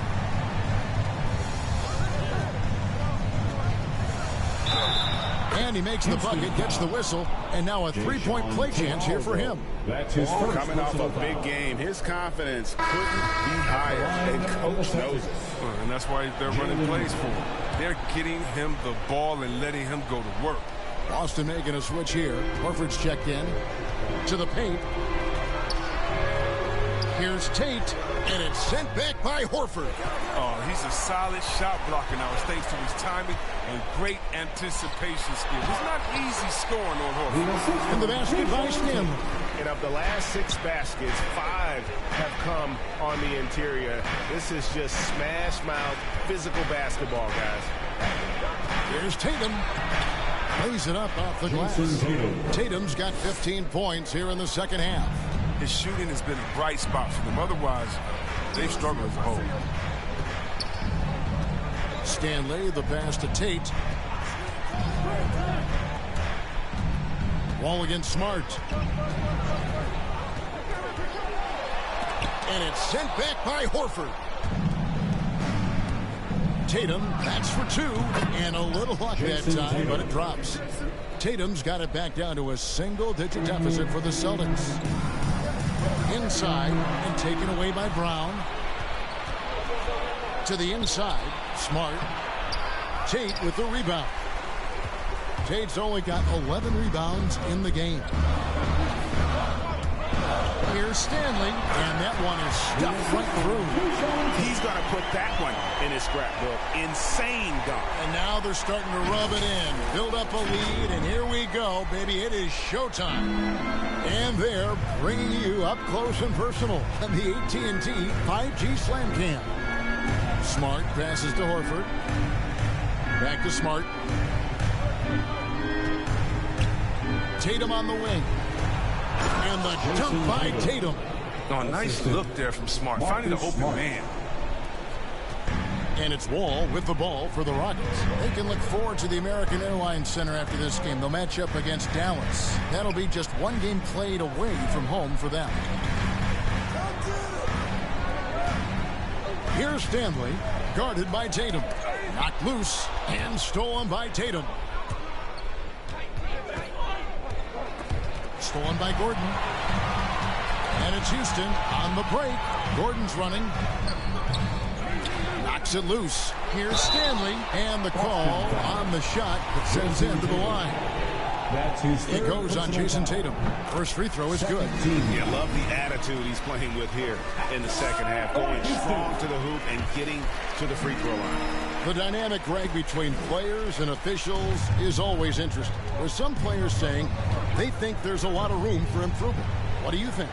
And he makes the bucket, gets the whistle, and now a 3-point play chance here for him. That's his first coming off a big game. His confidence couldn't be higher, and coach knows it. And that's why they're running plays for him. They're getting him the ball and letting him go to work. Boston making a switch here. Horford's checked in to the paint. Here's Tate, and it's sent back by Horford. Oh, he's a solid shot blocker now. It's thanks to his timing and great anticipation skills. It's not easy scoring on Horford. And the basket by Skim. And of the last 6 baskets, 5 have come on the interior. This is just smash mouth physical basketball, guys. Here's Tatum. Lays it up off the glass. Tatum's got 15 points here in the second half. His shooting has been a bright spot for them. Otherwise, they've struggled as a whole. Stanley, the pass to Tate. Wall against Smart. And it's sent back by Horford. Tatum, that's for 2. And a little luck that time, but it drops. Tatum's got it back down to a single-digit deficit for the Celtics. Inside and taken away by Brown. To the inside, Smart. Tate with the rebound. Tate's only got 11 rebounds in the game. Here's Stanley, and that one is stuffed right through. He's going to put that one in his scrapbook. Insane dunk. And now they're starting to rub it in, build up a lead, and here we go, baby. It is showtime. And they're bringing you up close and personal on the AT&T 5G Slam Cam. Smart passes to Horford. Back to Smart. Tatum on the wing. And the dunk by Tatum. Oh, nice look there from Smart, finding the open man. And it's Wall with the ball for the Rockets. They can look forward to the American Airlines Center after this game. They'll match up against Dallas. That'll be just 1 game played away from home for them. Here's Stanley, guarded by Tatum. Knocked loose and stolen by Tatum. Stolen by Gordon. And it's Houston on the break. Gordon's running. Knocks it loose. Here's Stanley. And the call on the shot that sends him to the line. It goes on Jason Tatum. First free throw is good. You love the attitude he's playing with here in the second half. Going strong to the hoop and getting to the free throw line. The dynamic rag between players and officials is always interesting. With some players saying they think there's a lot of room for improvement. What do you think?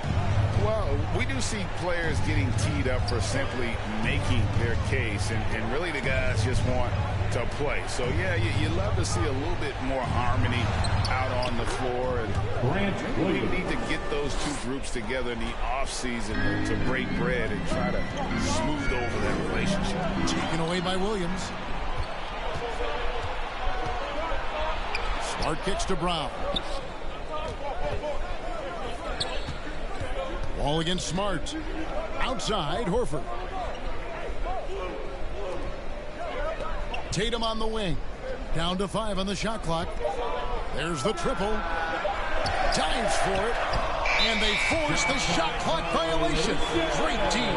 Well, we do see players getting teed up for simply making their case, and really the guys just want to play. So, yeah, you love to see a little bit more harmony out on the floor. And we need to get those 2 groups together in the offseason to break bread and try to smooth over that relationship. Taken away by Williams. Smart kicks to Brown. Wall against Smart. Outside, Horford. Tatum on the wing. Down to 5 on the shot clock. There's the triple. Dives for it. And they force the shot clock violation. Great team.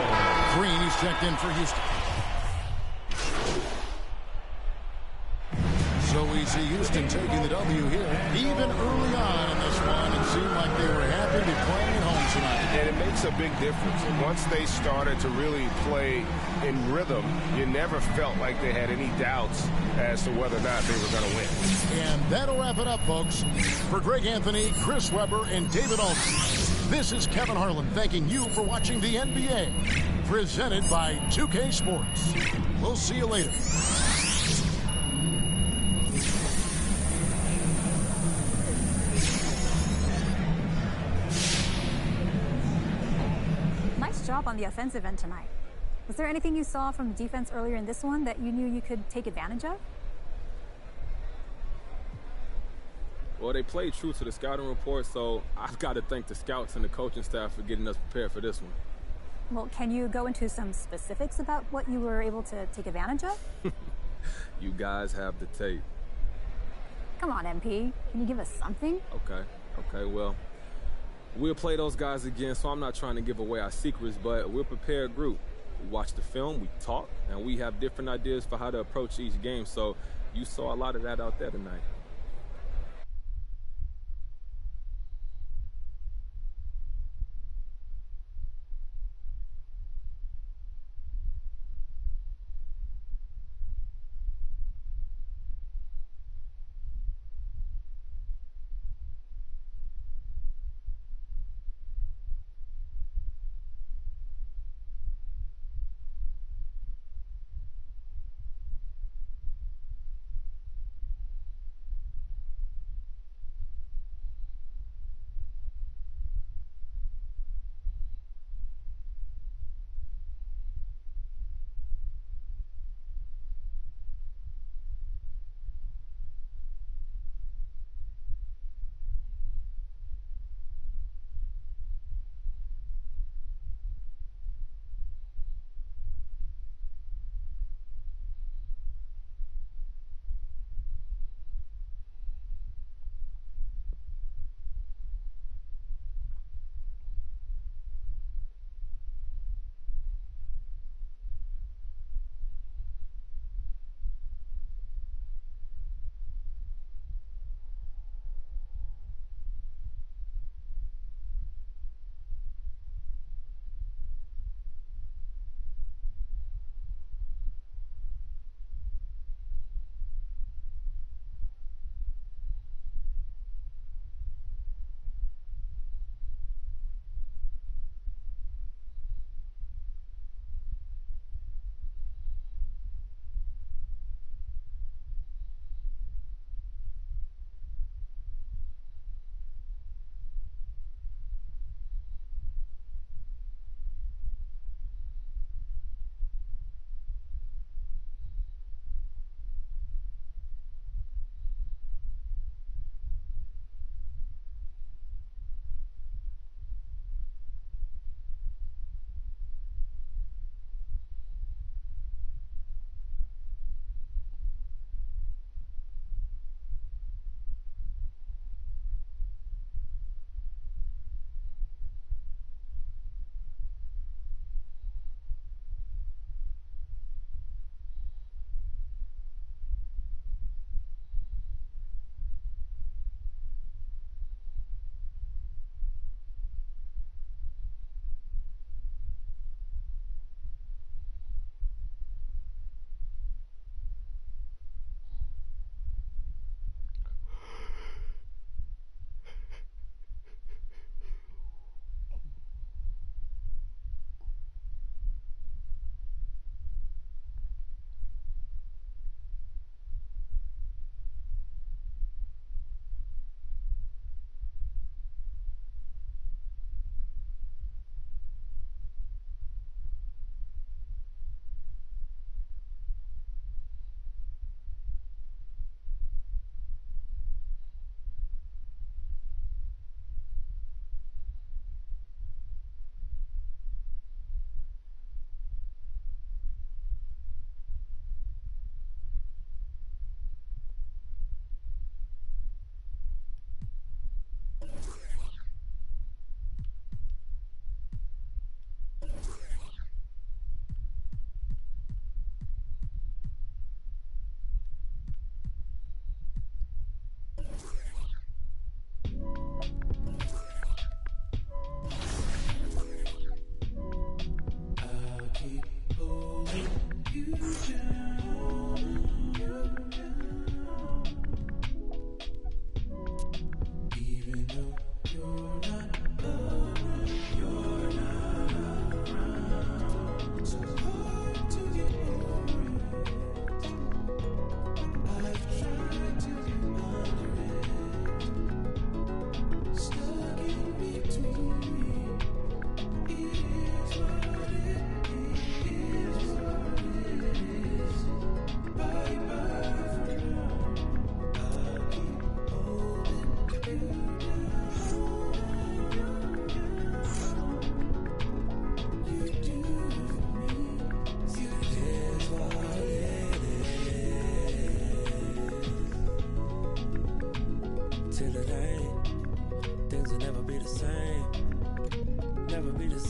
Green is checked in for Houston. So we see Houston taking the W here. Even early on in this one, it seemed like they were happy to be playing at home tonight. And it makes a big difference. Once they started to really play in rhythm, you never felt like they had any doubts as to whether or not they were going to win. And that'll wrap it up, folks. For Greg Anthony, Chris Webber, and David Alton, this is Kevin Harlan thanking you for watching the NBA, presented by 2K Sports. We'll see you later. Nice job on the offensive end tonight. Was there anything you saw from defense earlier in this one that you knew you could take advantage of? Well, they played true to the scouting report, so I've got to thank the scouts and the coaching staff for getting us prepared for this one. Well, can you go into some specifics about what you were able to take advantage of? You guys have the tape. Come on, MP. Can you give us something? Okay, well, we'll play those guys again, so I'm not trying to give away our secrets, but we're a prepared group. We watch the film, we talk, and we have different ideas for how to approach each game, so you saw a lot of that out there tonight.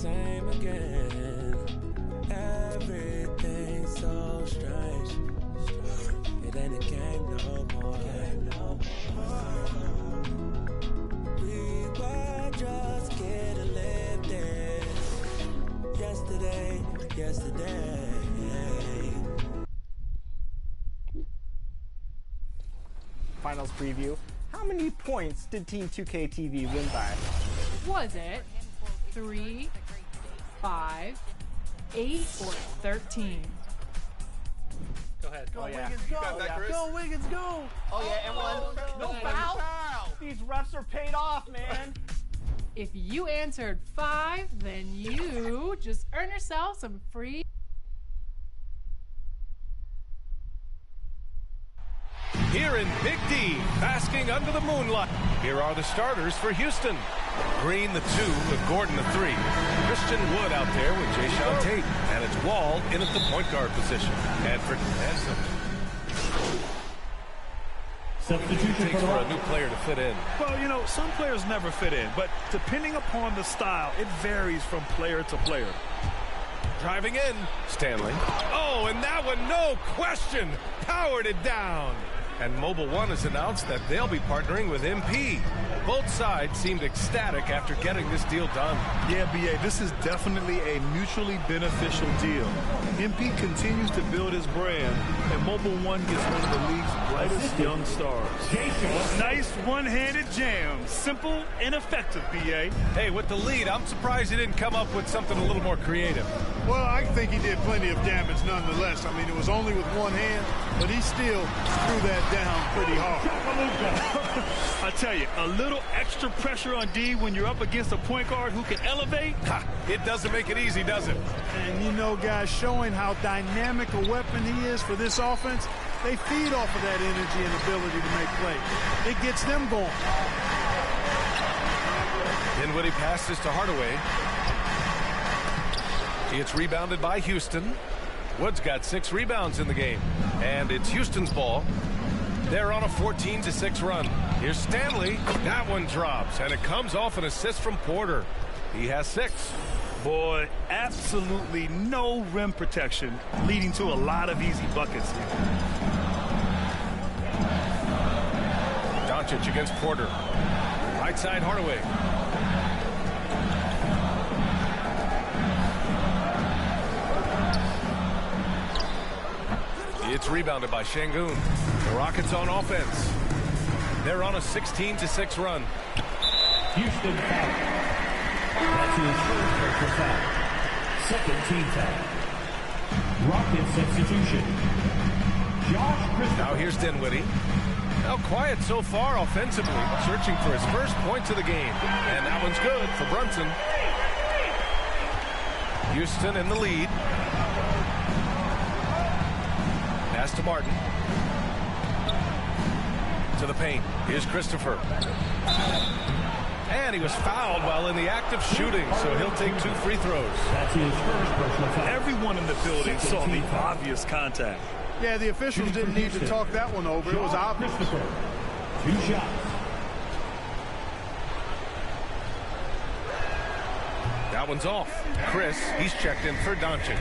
same again. Everything's so strange. It ain't a game no more. We were just getting live this. Yesterday. Finals preview. How many points did Team 2K TV win by? Was it 3, 5, 8, or 13? Go ahead. Go, Oh, yeah. Wiggins, go. Go, Wiggins, go. Oh, yeah, everyone. No foul. These refs are paid off, man. If you answered 5, then you just earn yourself some free. Here in Big D, basking under the moonlight. Here are the starters for Houston. Green the 2 with Gordon the 3. Christian Wood out there with Jayshawn Tate. And it's Wall in at the point guard position. And for Substitution for a new player to fit in. Well, you know, some players never fit in, but depending upon the style, it varies from player to player. Driving in, Stanley. Oh, and that one, no question, powered it down. And Mobile One has announced that they'll be partnering with MP. Both sides seemed ecstatic after getting this deal done. Yeah, BA, this is definitely a mutually beneficial deal. MP continues to build his brand, and Mobile One gets one of the league's brightest young stars. Nice one-handed jam. Simple and effective, BA. Hey, with the lead, I'm surprised he didn't come up with something a little more creative. Well, I think he did plenty of damage nonetheless. I mean, it was only with one hand, but he still threw that down pretty hard. I tell you, a little extra pressure on D when you're up against a point guard who can elevate. Ha, it doesn't make it easy, does it? And you know, guys, showing how dynamic a weapon he is for this offense, they feed off of that energy and ability to make plays. It gets them going. Dinwiddie passes to Hardaway. It's rebounded by Houston. Wood's got 6 rebounds in the game. And it's Houston's ball. They're on a 14-6 run. Here's Stanley. That one drops, and it comes off an assist from Porter. He has 6. Boy, absolutely no rim protection, leading to a lot of easy buckets here. Doncic against Porter. Right side, Hardaway. It's rebounded by Şengün. The Rockets on offense. They're on a 16-6 run. Houston foul. That's his first personal foul. Second team foul. Rocket substitution. Josh Christopher. Now here's Dinwiddie. Now quiet so far offensively, searching for his first points of the game. And that one's good for Brunson. Houston in the lead. Pass to Martin. To the paint. Here's Christopher. And he was fouled while in the act of shooting, so he'll take 2 free throws. That's his first personal foul. Everyone in the building saw the obvious contact. Yeah, the officials didn't need to talk that one over. It was obvious. 2 shots. That one's off. Chris, he's checked in for Doncic.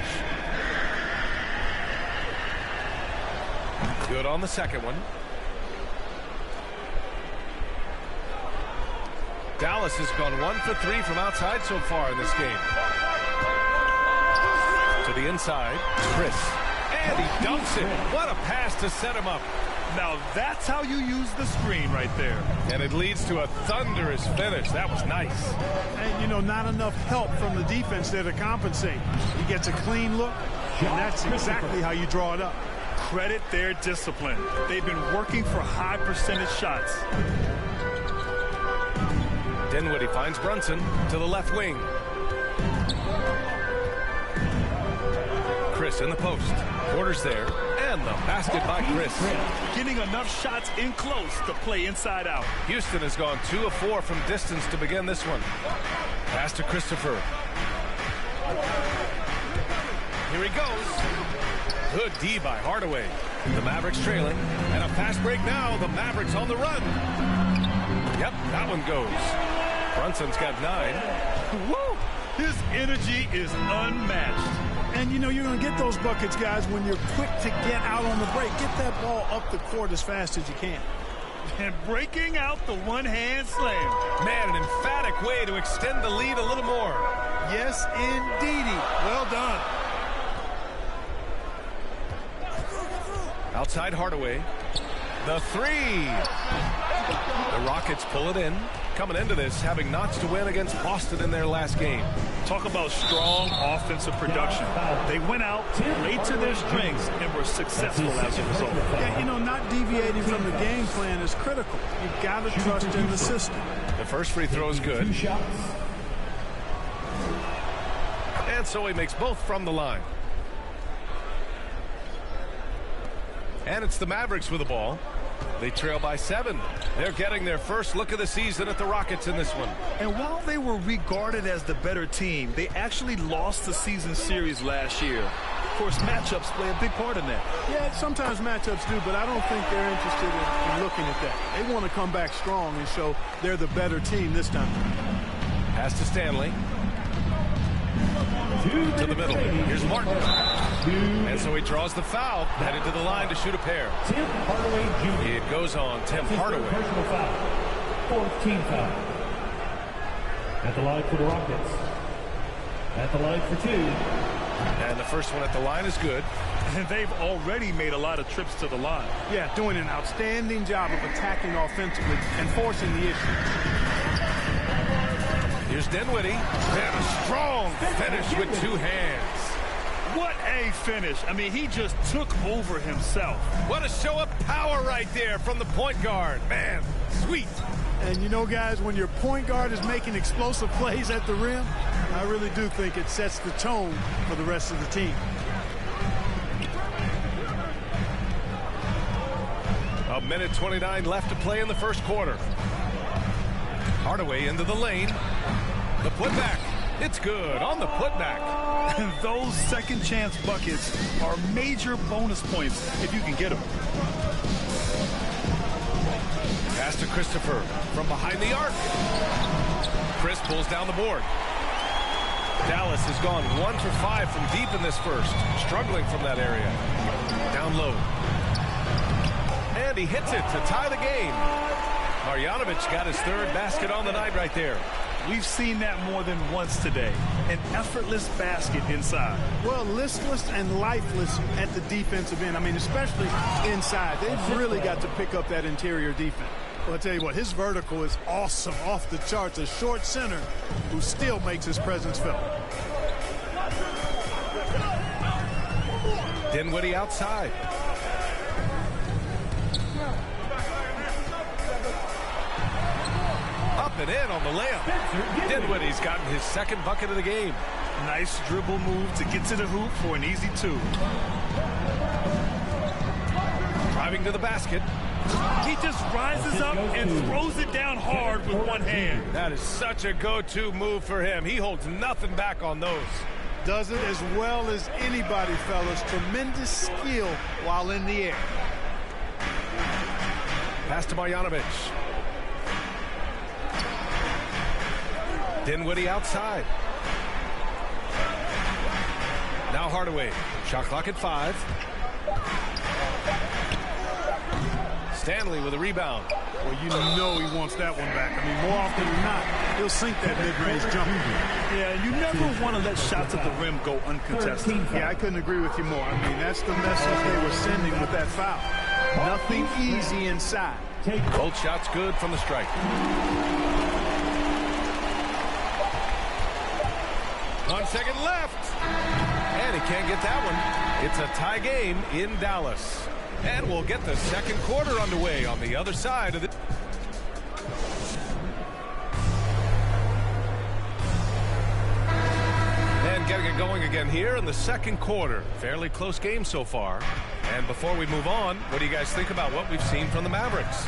Good on the second one. Dallas has gone 1 for 3 from outside so far in this game. To the inside, Chris. And he dunks it. What a pass to set him up. Now that's how you use the screen right there. And it leads to a thunderous finish. That was nice. And, you know, not enough help from the defense there to compensate. He gets a clean look, and that's exactly how you draw it up. Credit their discipline. They've been working for high percentage shots. Dinwiddie finds Brunson to the left wing. Chris in the post. Porter's there. And the basket by Chris. Getting enough shots in close to play inside out. Houston has gone 2 of 4 from distance to begin this one. Pass to Christopher. Here he goes. Good D by Hardaway. The Mavericks trailing. And a fast break now. The Mavericks on the run. Yep, that one goes. Brunson's got 9. Woo! His energy is unmatched. And, you know, you're going to get those buckets, guys, when you're quick to get out on the break. Get that ball up the court as fast as you can. And breaking out the one-hand slam. Man, an emphatic way to extend the lead a little more. Yes, indeedy. Well done. Outside Hardaway. The three. The Rockets pull it in. Coming into this, having notched a win against Boston in their last game. Talk about strong offensive production. They went out, played to their strengths, and were successful as a result. Yeah, you know, not deviating from the game plan is critical. You've got to trust in the system. The first free throw is good. And so he makes both from the line. And it's the Mavericks with the ball. They trail by 7. They're getting their first look of the season at the Rockets in this one. And while they were regarded as the better team, they actually lost the season series last year. Of course, matchups play a big part in that. Yeah, sometimes matchups do, but I don't think they're interested in looking at that. They want to come back strong and show they're the better team this time. Pass to Stanley. To the middle. Here's Martin. And so he draws the foul, headed to the line to shoot a pair. Tim Hardaway Jr. It goes on Tim Hardaway. Personal foul. 4th team foul. At the line for the Rockets. At the line for 2. And the first one at the line is good. And they've already made a lot of trips to the line. Yeah, doing an outstanding job of attacking offensively and forcing the issue. Here's Dinwiddie. And a strong finish with 2 hands. What a finish. I mean, he just took over himself. What a show of power right there from the point guard. Man, sweet. And you know, guys, when your point guard is making explosive plays at the rim, I really do think it sets the tone for the rest of the team. A minute 29 left to play in the first quarter. Hardaway into the lane. The putback. It's good on the putback. Those second chance buckets are major bonus points if you can get them. Pass to Christopher from behind the arc. Chris pulls down the board. Dallas has gone 1 for 5 from deep in this first. Struggling from that area. Down low. And he hits it to tie the game. Marjanovic got his 3rd basket on the night right there. We've seen that more than once today. An effortless basket inside. Well, listless and lifeless at the defensive end. I mean, especially inside. They've really got to pick up that interior defense. Well, I'll tell you what, his vertical is awesome, off the charts. A short center who still makes his presence felt. Dinwiddie outside. Up and in on the layup. Dinwiddie's gotten his 2nd bucket of the game. Nice dribble move to get to the hoop for an easy 2. Driving to the basket. He just rises up and throws it down hard with one hand. That is such a go-to move for him. He holds nothing back on those. Does it as well as anybody, fellas. Tremendous skill while in the air. Pass to Marjanovic. Dinwiddie outside. Now Hardaway. Shot clock at 5. Stanley with a rebound. Well, you know he wants that one back. I mean, more often than not, he'll sink that mid-range jumper. Yeah, you never want to let shots at the rim go uncontested. Yeah, I couldn't agree with you more. I mean, that's the message they were sending with that foul. Nothing easy inside. Both shots good from the strike. 1 second left. And he can't get that one. It's a tie game in Dallas. And we'll get the second quarter underway on the other side of the... And getting it going again here in the second quarter. Fairly close game so far. And before we move on, what do you guys think about what we've seen from the Mavericks?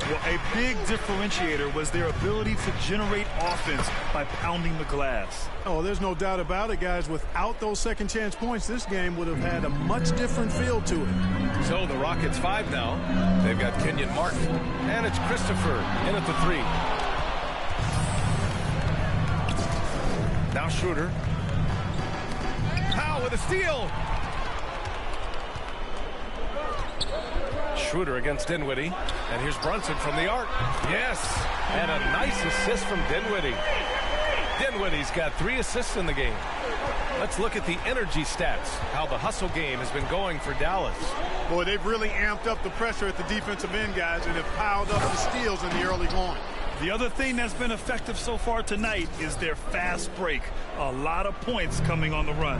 Well, a big differentiator was their ability to generate offense by pounding the glass. Oh, there's no doubt about it, guys. Without those second chance points, this game would have had a much different feel to it. So the Rockets 5 now. They've got Kenyon Martin. And it's Christopher in at the 3. Now Now Schroeder. Powell with a steal. Schroeder against Dinwiddie. And here's Brunson from the arc. Yes. And a nice assist from Dinwiddie. Dinwiddie's got 3 assists in the game. Let's look at the energy stats, how the hustle game has been going for Dallas. Boy, they've really amped up the pressure at the defensive end, guys, and have piled up the steals in the early going. The other thing that's been effective so far tonight is their fast break. A lot of points coming on the run.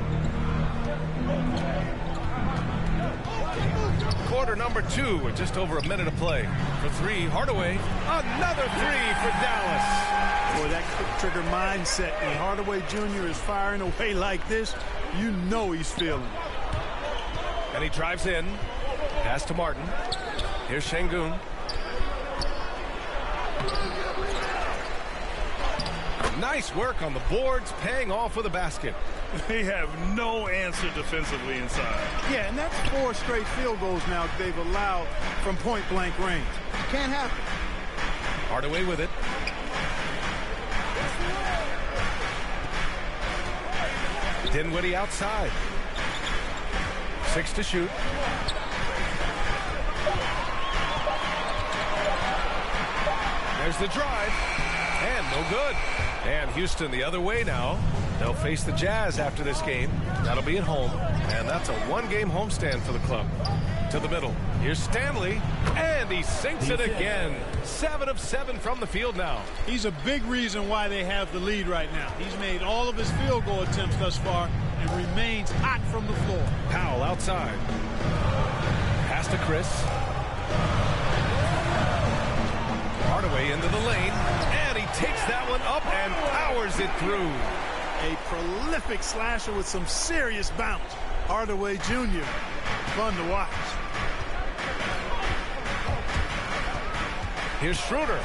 Quarter number 2 with just over a minute of play. For 3, Hardaway. Another 3 for Dallas. Boy, that quick trigger mindset. When Hardaway Jr. is firing away like this, you know he's feeling it. And he drives in. Pass to Martin. Here's Şengün. Nice work on the boards, paying off with a basket. They have no answer defensively inside. Yeah, and that's 4 straight field goals now they've allowed from point-blank range. Can't happen. Hardaway with it. Dinwiddie outside. 6 to shoot. There's the drive. And no good. And Houston the other way now. They'll face the Jazz after this game. That'll be at home. And that's a 1-game homestand for the club. To the middle. Here's Stanley. And he sinks it again. 7 of 7 from the field now. He's a big reason why they have the lead right now. He's made all of his field goal attempts thus far and remains hot from the floor. Powell outside. Pass to Chris. Hardaway into the lane. And he takes that one up and powers it through. A prolific slasher with some serious bounce. Hardaway Jr. Fun to watch. Here's Schroeder.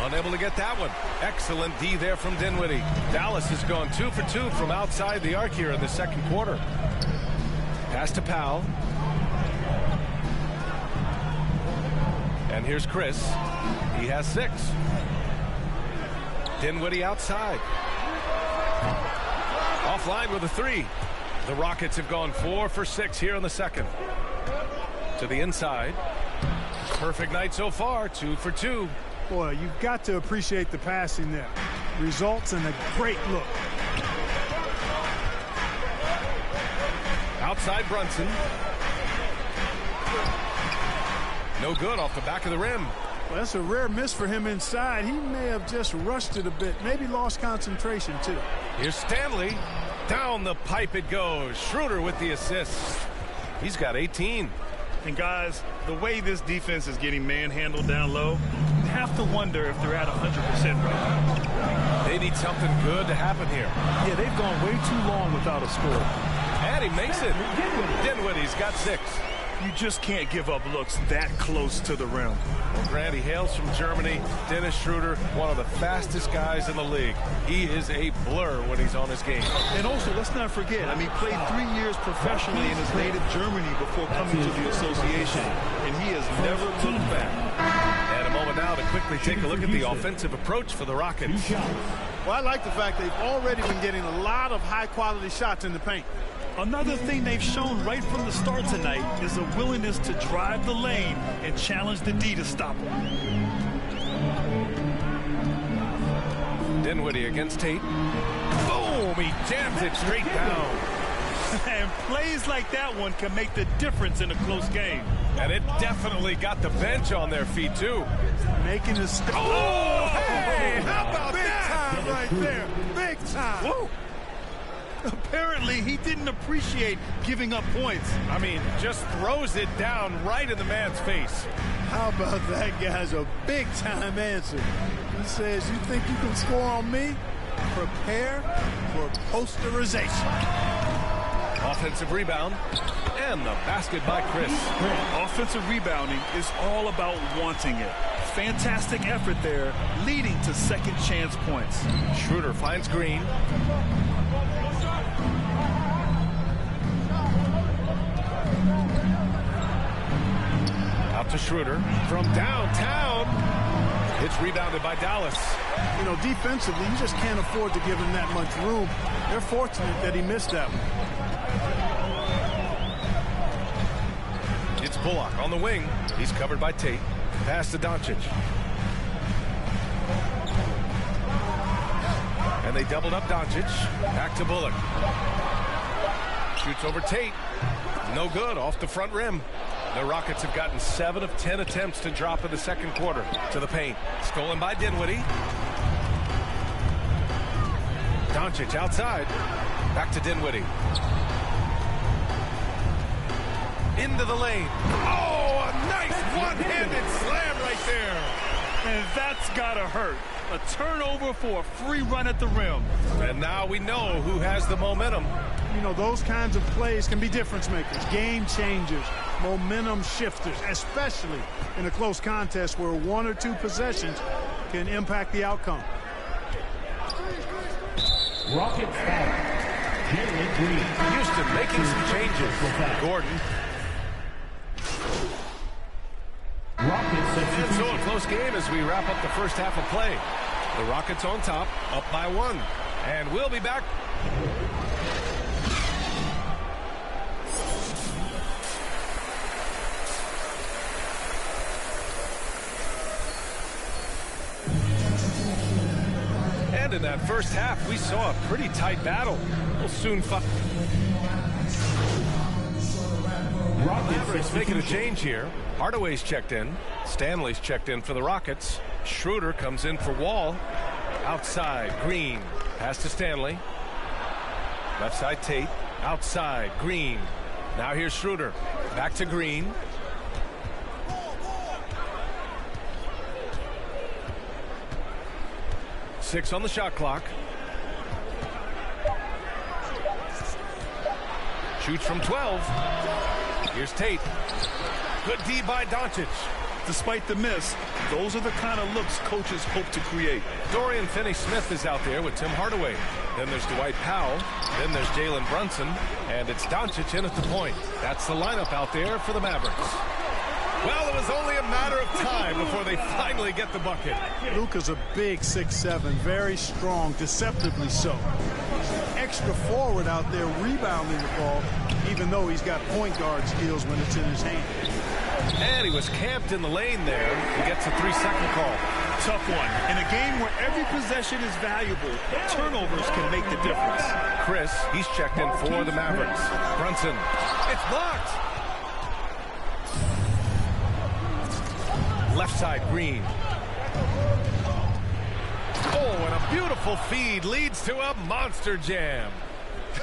Unable to get that one. Excellent D there from Dinwiddie. Dallas has gone 2 for 2 from outside the arc here in the second quarter. Pass to Powell. And here's Chris. He has 6. Dinwiddie outside. Offline with a 3. The Rockets have gone 4 for 6 here in the second. To the inside. Perfect night so far, 2 for 2. Boy, you've got to appreciate the passing there. Results in a great look. Outside Brunson. No good off the back of the rim. Well, that's a rare miss for him inside. He may have just rushed it a bit, maybe lost concentration too. Here's Stanley. Down the pipe it goes. Schroeder with the assist. He's got 18. And guys, the way this defense is getting manhandled down low, you have to wonder if they're at 100% right now. They need something good to happen here. Yeah, they've gone way too long without a score. And he makes it. Dinwiddie's got 6. You just can't give up looks that close to the rim. Well, Grant, he hails from Germany. Dennis Schroeder, one of the fastest guys in the league. He is a blur when he's on his game. And also, let's not forget, I mean, he played 3 years professionally in his native Germany before coming to the association, and he has never looked back. And a moment now to quickly take a look at the offensive approach for the Rockets. Well, I like the fact they've already been getting a lot of high-quality shots in the paint. Another thing they've shown right from the start tonight is a willingness to drive the lane and challenge the D to stop him. Dinwiddie against Tate. Boom! He jams it straight down. And plays like that one can make the difference in a close game. And it definitely got the bench on their feet, too. Making a stop. Oh, hey! How about big that? Big time right there. Big time. Whoa. Apparently, he didn't appreciate giving up points. I mean, just throws it down right in the man's face. How about that guy's a big-time answer? He says, you think you can score on me? Prepare for posterization. Offensive rebound. And the basket by Chris. Offensive rebounding is all about wanting it. Fantastic effort there, leading to second chance points. Schroeder finds Green. Out to Schroeder from downtown. It's rebounded by Dallas. You know, defensively, you just can't afford to give him that much room. They're fortunate that he missed that one. It's Bullock on the wing. He's covered by Tate. Pass to Doncic. And they doubled up Doncic. Back to Bullock. Shoots over Tate. No good, off the front rim. The Rockets have gotten 7 of 10 attempts to drop in the second quarter. To the paint. Stolen by Dinwiddie. Doncic outside. Back to Dinwiddie. Into the lane. Oh, a nice one-handed slam right there. And that's gotta hurt. A turnover for a free run at the rim. And now we know who has the momentum. You know, those kinds of plays can be difference makers, game changers, momentum shifters, especially in a close contest where 1 or 2 possessions can impact the outcome. Rockets foul. Jalen Green. Houston making some changes. Gordon. And so a close game as we wrap up the first half of play. The Rockets on top, up by 1. And we'll be back. And in that first half, we saw a pretty tight battle. We'll soon find. Mavericks making a change here. Hardaway's checked in. Stanley's checked in for the Rockets. Schroeder comes in for Wall. Outside, Green. Pass to Stanley. Left side, Tate. Outside, Green. Now here's Schroeder. Back to Green. Six on the shot clock. Shoots from 12. Here's Tate. Good D by Doncic. Despite the miss, those are the kind of looks coaches hope to create. Dorian Finney-Smith is out there with Tim Hardaway. Then there's Dwight Powell. Then there's Jalen Brunson. And it's Doncic in at the point. That's the lineup out there for the Mavericks. Well, it was only a matter of time before they finally get the bucket. Luka's a big 6'7", very strong, deceptively so. Extra forward out there rebounding the ball, even though he's got point guard skills when it's in his hand. And he was camped in the lane there. He gets a 3-second call. Tough one. In a game where every possession is valuable, turnovers can make the difference. Chris, he's checked in for the Mavericks. Brunson, it's blocked. Left side, Green. Oh, and a beautiful feed leads to a monster jam.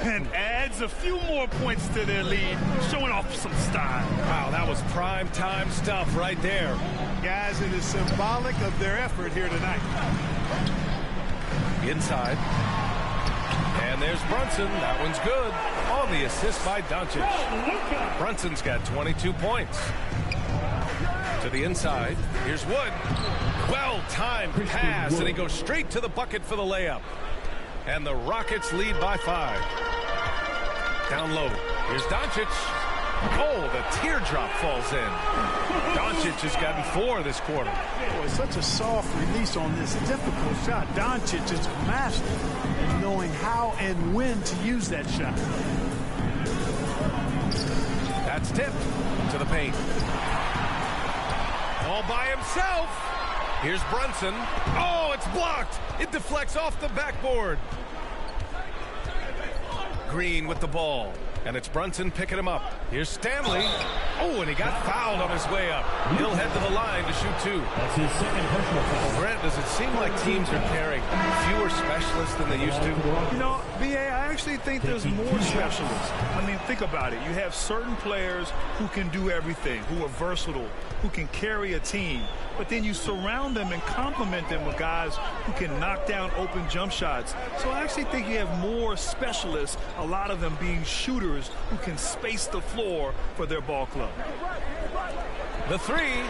And adds a few more points to their lead, showing off some style. Wow, that was prime time stuff right there. Guys, it is symbolic of their effort here tonight. Inside. And there's Brunson. That one's good. On the assist by Doncic. Brunson's got 22 points. To the inside. Here's Wood. Well-timed pass, and he goes straight to the bucket for the layup. And the Rockets lead by 5. Down low. Here's Doncic. Oh, the teardrop falls in. Doncic has gotten 4 this quarter. Boy, such a soft release on this difficult shot. Doncic is a master in knowing how and when to use that shot. That's tipped to the paint. All by himself. Here's Brunson. Oh, it's blocked. It deflects off the backboard. Green with the ball. And it's Brunson picking him up. Here's Stanley. Oh, and he got fouled on his way up. He'll head to the line to shoot 2. That's his second personal foul. Brent, does it seem like teams are carrying fewer specialists than they used to? You know, B.A., I actually think there's more specialists. I mean, think about it. You have certain players who can do everything, who are versatile, who can carry a team. But then you surround them and complement them with guys who can knock down open jump shots. So I actually think you have more specialists, a lot of them being shooters who can space the floor for their ball club. The 3.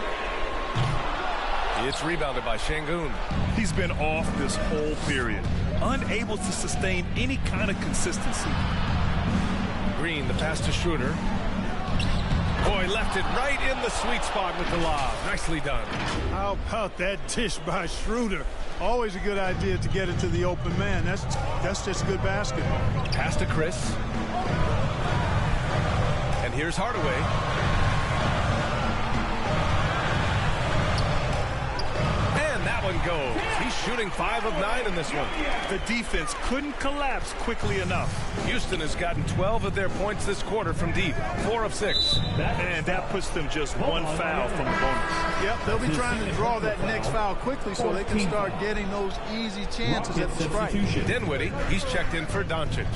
It's rebounded by Şengün. He's been off this whole period, unable to sustain any kind of consistency. Green, the pass to Schroeder. Boy, left it right in the sweet spot with the lob. Nicely done. How about that dish by Schroeder? Always a good idea to get it to the open man. That's just good basketball. Pass to Chris. And here's Hardaway. And that one goes. He's shooting 5 of 9 in this one. The defense couldn't collapse quickly enough. Houston has gotten 12 of their points this quarter from deep, 4 of 6. And that puts them just 1 foul from the bonus. Yep, they'll be trying to draw that next foul quickly so they can start getting those easy chances at the strike. Dinwiddie, he's checked in for Doncic.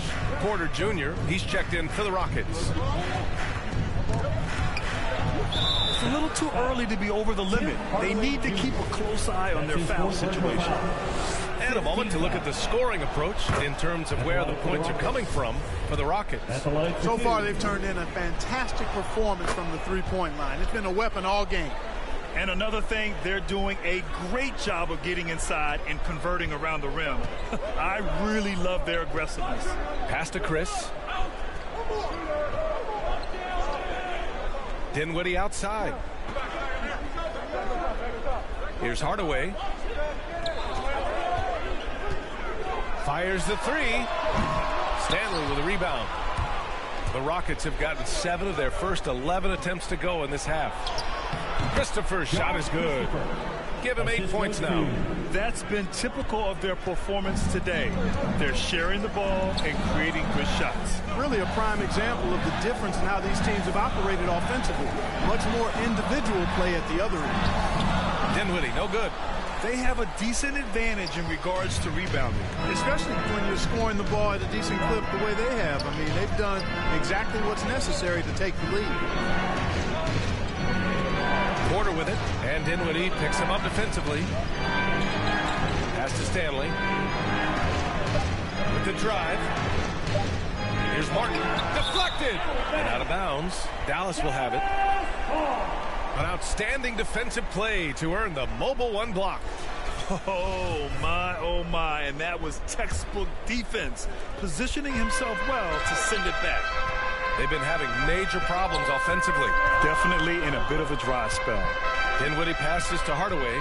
Porter Jr., he's checked in for the Rockets. It's a little too early to be over the limit. They need to keep a close eye on their foul situation. And a moment to look at the scoring approach in terms of where the points are coming from for the Rockets. So far, they've turned in a fantastic performance from the three-point line. It's been a weapon all game. And another thing, they're doing a great job of getting inside and converting around the rim. I really love their aggressiveness. Pass to Chris. Dinwiddie outside. Here's Hardaway. Fires the 3. Stanley with a rebound. The Rockets have gotten 7 of their first 11 attempts to go in this half. Christopher's shot is good. Give him 8 points now. That's been typical of their performance today. They're sharing the ball and creating good shots. Really a prime example of the difference in how these teams have operated offensively. Much more individual play at the other end. Dinwiddie, no good. They have a decent advantage in regards to rebounding. Especially when you're scoring the ball at a decent clip the way they have. I mean, they've done exactly what's necessary to take the lead. Porter with it, and Dinwiddie picks him up defensively. Pass to Stanley. With the drive. Here's Martin. Deflected! And out of bounds. Dallas will have it. An outstanding defensive play to earn the mobile 1 block. Oh, my. And that was textbook defense. Positioning himself well to send it back. They've been having major problems offensively. Definitely in a bit of a dry spell. Dinwiddie passes to Hardaway.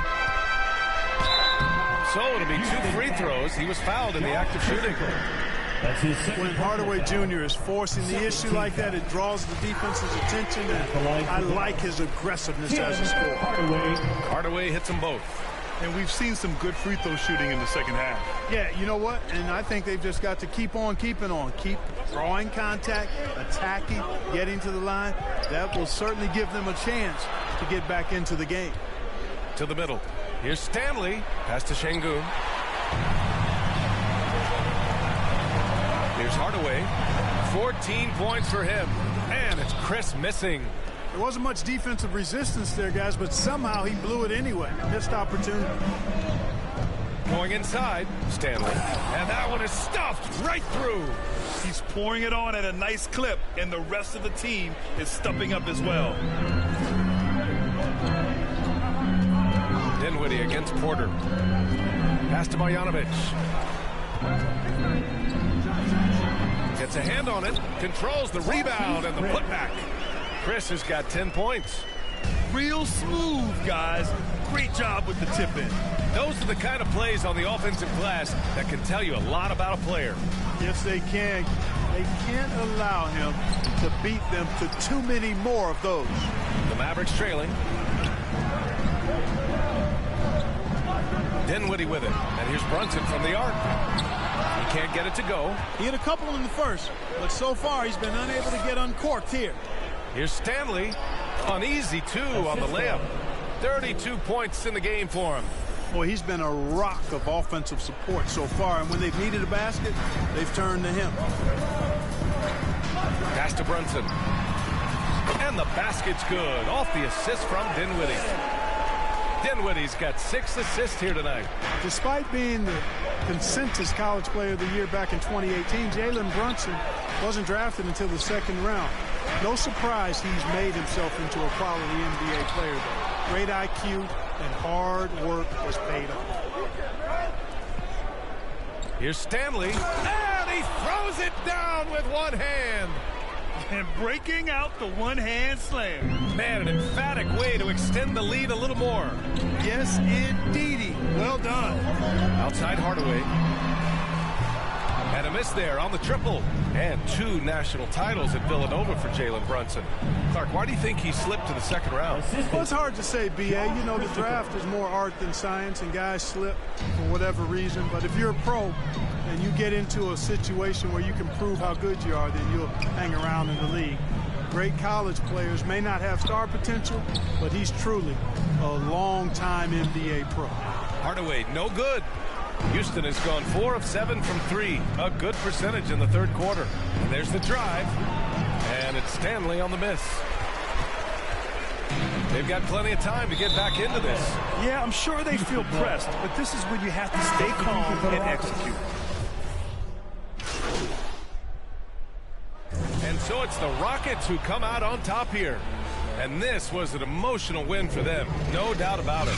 So it'll be 2 free throws. He was fouled in the act of shooting. When Hardaway Jr. is forcing the issue like that, it draws the defense's attention, and I like his aggressiveness as a scorer. Hardaway hits them both. And we've seen some good free throw shooting in the second half. Yeah, you know what? And I think they've just got to keep on keeping on. Keep drawing contact, attacking, getting to the line. That will certainly give them a chance to get back into the game. To the middle. Here's Stanley. Pass to Şengün. Here's Hardaway. 14 points for him. And it's Chris missing. There wasn't much defensive resistance there, guys, but somehow he blew it anyway. Missed opportunity. Going inside, Stanley. And that one is stuffed right through. He's pouring it on at a nice clip, and the rest of the team is stepping up as well. Dinwiddie against Porter. Pass to Marjanovic. Gets a hand on it, controls the rebound and the putback. Chris has got 10 points. Real smooth, guys. Great job with the tip-in. Those are the kind of plays on the offensive glass that can tell you a lot about a player. Yes, they can. They can't allow him to beat them to too many more of those. The Mavericks trailing. Dinwiddie with it. And here's Brunson from the arc. He can't get it to go. He hit a couple in the first, but so far he's been unable to get uncorked here. Here's Stanley. Uneasy, too, on the layup. 32 points in the game for him. Boy, he's been a rock of offensive support so far, and when they've needed a basket, they've turned to him. Pass to Brunson. And the basket's good. Off the assist from Dinwiddie. Dinwiddie's got 6 assists here tonight. Despite being the consensus college player of the year back in 2018, Jalen Brunson wasn't drafted until the second round. No surprise he's made himself into a quality NBA player, though. Great IQ and hard work has paid off. Here's Stanley, and he throws it down with one hand. and breaking out the one-hand slam. Man, an emphatic way to extend the lead a little more. Yes, indeedy. Well done. Outside Hardaway. And a miss there on the triple. And 2 national titles at Villanova for Jalen Brunson. Clark, why do you think he slipped to the second round? Well, it's hard to say, B.A. You know, the draft is more art than science, and guys slip for whatever reason. But if you're a pro and you get into a situation where you can prove how good you are, then you'll hang around in the league. Great college players may not have star potential, but he's truly a long-time NBA pro. Hardaway, no good. Houston has gone 4 of 7 from 3. A good percentage in the third quarter. And there's the drive. And it's Stanley on the miss. They've got plenty of time to get back into this. Yeah, I'm sure they feel pressed, but this is when you have to stay calm and execute. And so it's the Rockets who come out on top here. And this was an emotional win for them, no doubt about it.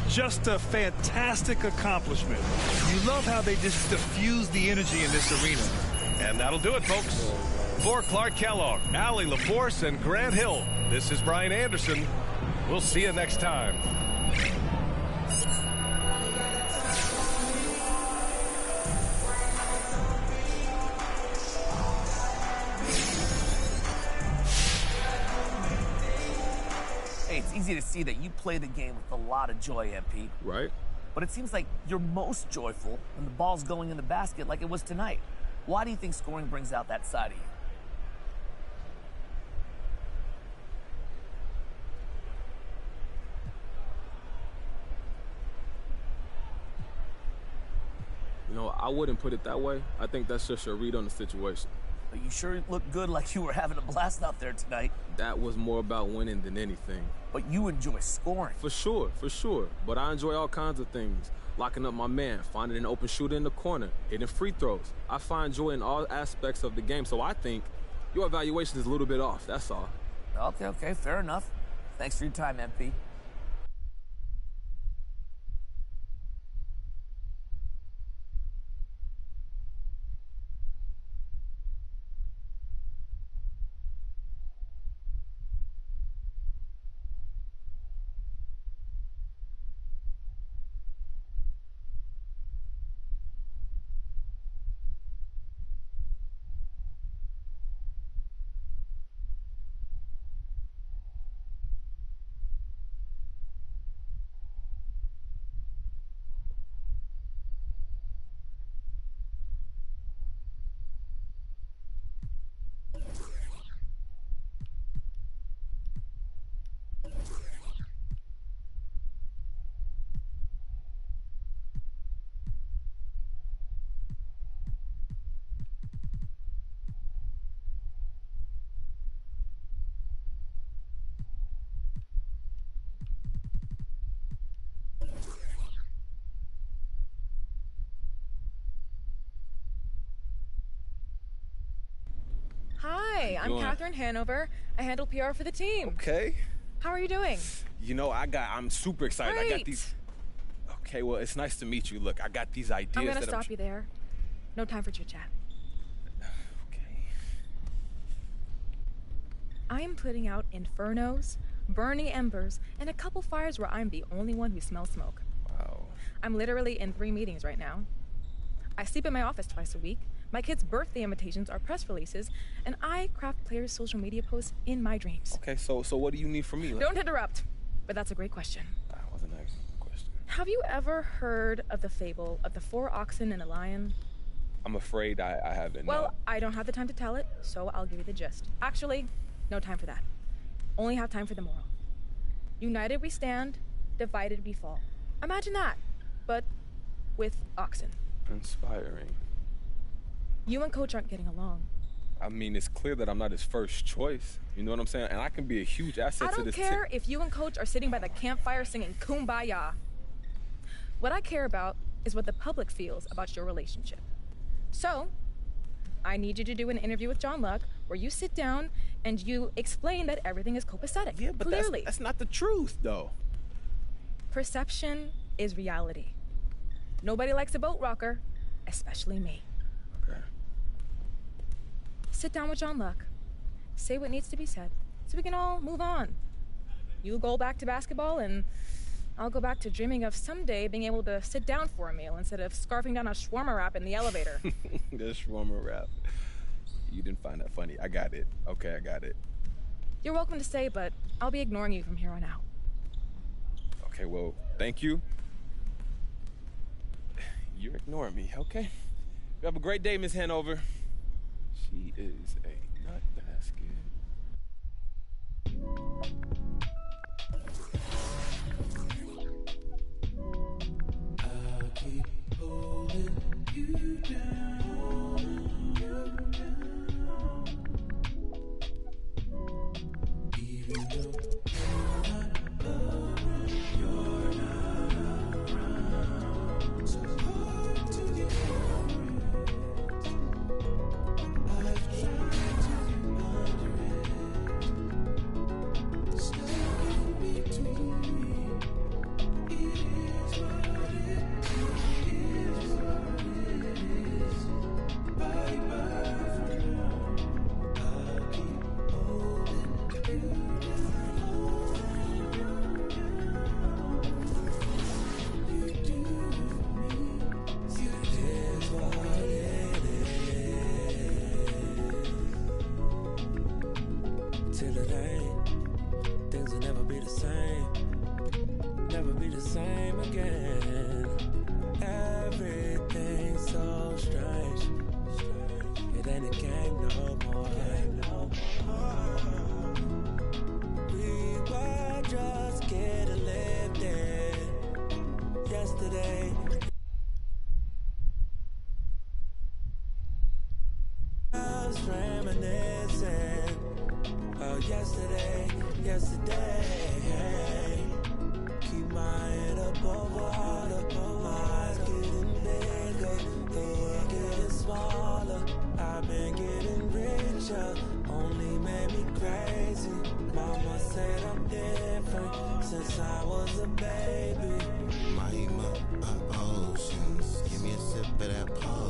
Just a fantastic accomplishment. You love how they just diffuse the energy in this arena. And that'll do it, folks. For Clark Kellogg, Allie LaForce, and Grant Hill, this is Brian Anderson. We'll see you next time. It's easy to see that you play the game with a lot of joy, MP. Right. But it seems like you're most joyful when the ball's going in the basket like it was tonight. Why do you think scoring brings out that side of you? You know, I wouldn't put it that way. I think that's just your read on the situation. But you sure looked good like you were having a blast out there tonight. That was more about winning than anything. But you enjoy scoring. For sure, for sure. But I enjoy all kinds of things. Locking up my man, finding an open shooter in the corner, hitting free throws. I find joy in all aspects of the game, so I think your evaluation is a little bit off, that's all. Okay, fair enough. Thanks for your time, MP. Hi, I'm Catherine Hanover. I handle PR for the team. Okay. How are you doing? You know, I'm super excited. Great. I got these. Okay, well, it's nice to meet you. Look, I got these ideas. I'm gonna stop you there. No time for chit chat. Okay. I am putting out infernos, burning embers, and a couple fires where I'm the only one who smells smoke. Wow. I'm literally in 3 meetings right now. I sleep in my office twice a week. My kids' birthday invitations are press releases, and I craft players' social media posts in my dreams. Okay, so what do you need from me? Don't interrupt, but that's a great question. That wasn't a question. Have you ever heard of the fable of the 4 oxen and a lion? I'm afraid I haven't. Well, I don't have the time to tell it, so I'll give you the gist. Actually, no time for that. Only have time for the moral. United we stand, divided we fall. Imagine that, but with oxen. Inspiring. You and Coach aren't getting along. I mean, it's clear that I'm not his first choice. You know what I'm saying? And I can be a huge asset to this team. I don't care if you and Coach are sitting by the campfire singing Kumbaya. What I care about is what the public feels about your relationship. So, I need you to do an interview with John Luck where you sit down and you explain that everything is copacetic. Yeah, but clearly. that's not the truth, though. Perception is reality. Nobody likes a boat rocker, especially me. Okay. Sit down with John Luck. say what needs to be said so we can all move on. You go back to basketball, and I'll go back to dreaming of someday being able to sit down for a meal instead of scarfing down a shawarma wrap in the elevator. The shawarma wrap. You didn't find that funny. I got it. Okay, I got it. You're welcome to stay, but I'll be ignoring you from here on out. Okay, well, thank you. You're ignoring me, okay? You have a great day, Miss Hanover. She is a nut basket. I'll keep holding you down, even though you're not around. So hard to get over it. I've tried to get under it. Stuck in between. It is what it is what it is. Bye bye for now. I'll keep holding you down. You do me. It is what it is. Till it ain't, things will never be the same. Never be the same again. Everything's so strange. It ain't a game no more. We were just getting lived in yesterday. I was reminiscing of yesterday. Keep my head above water, my eyes getting bigger, the world getting smaller. I've been getting richer, only made me crazy. Mama said I'm different since I was a baby. My oceans, give me a sip of that potion.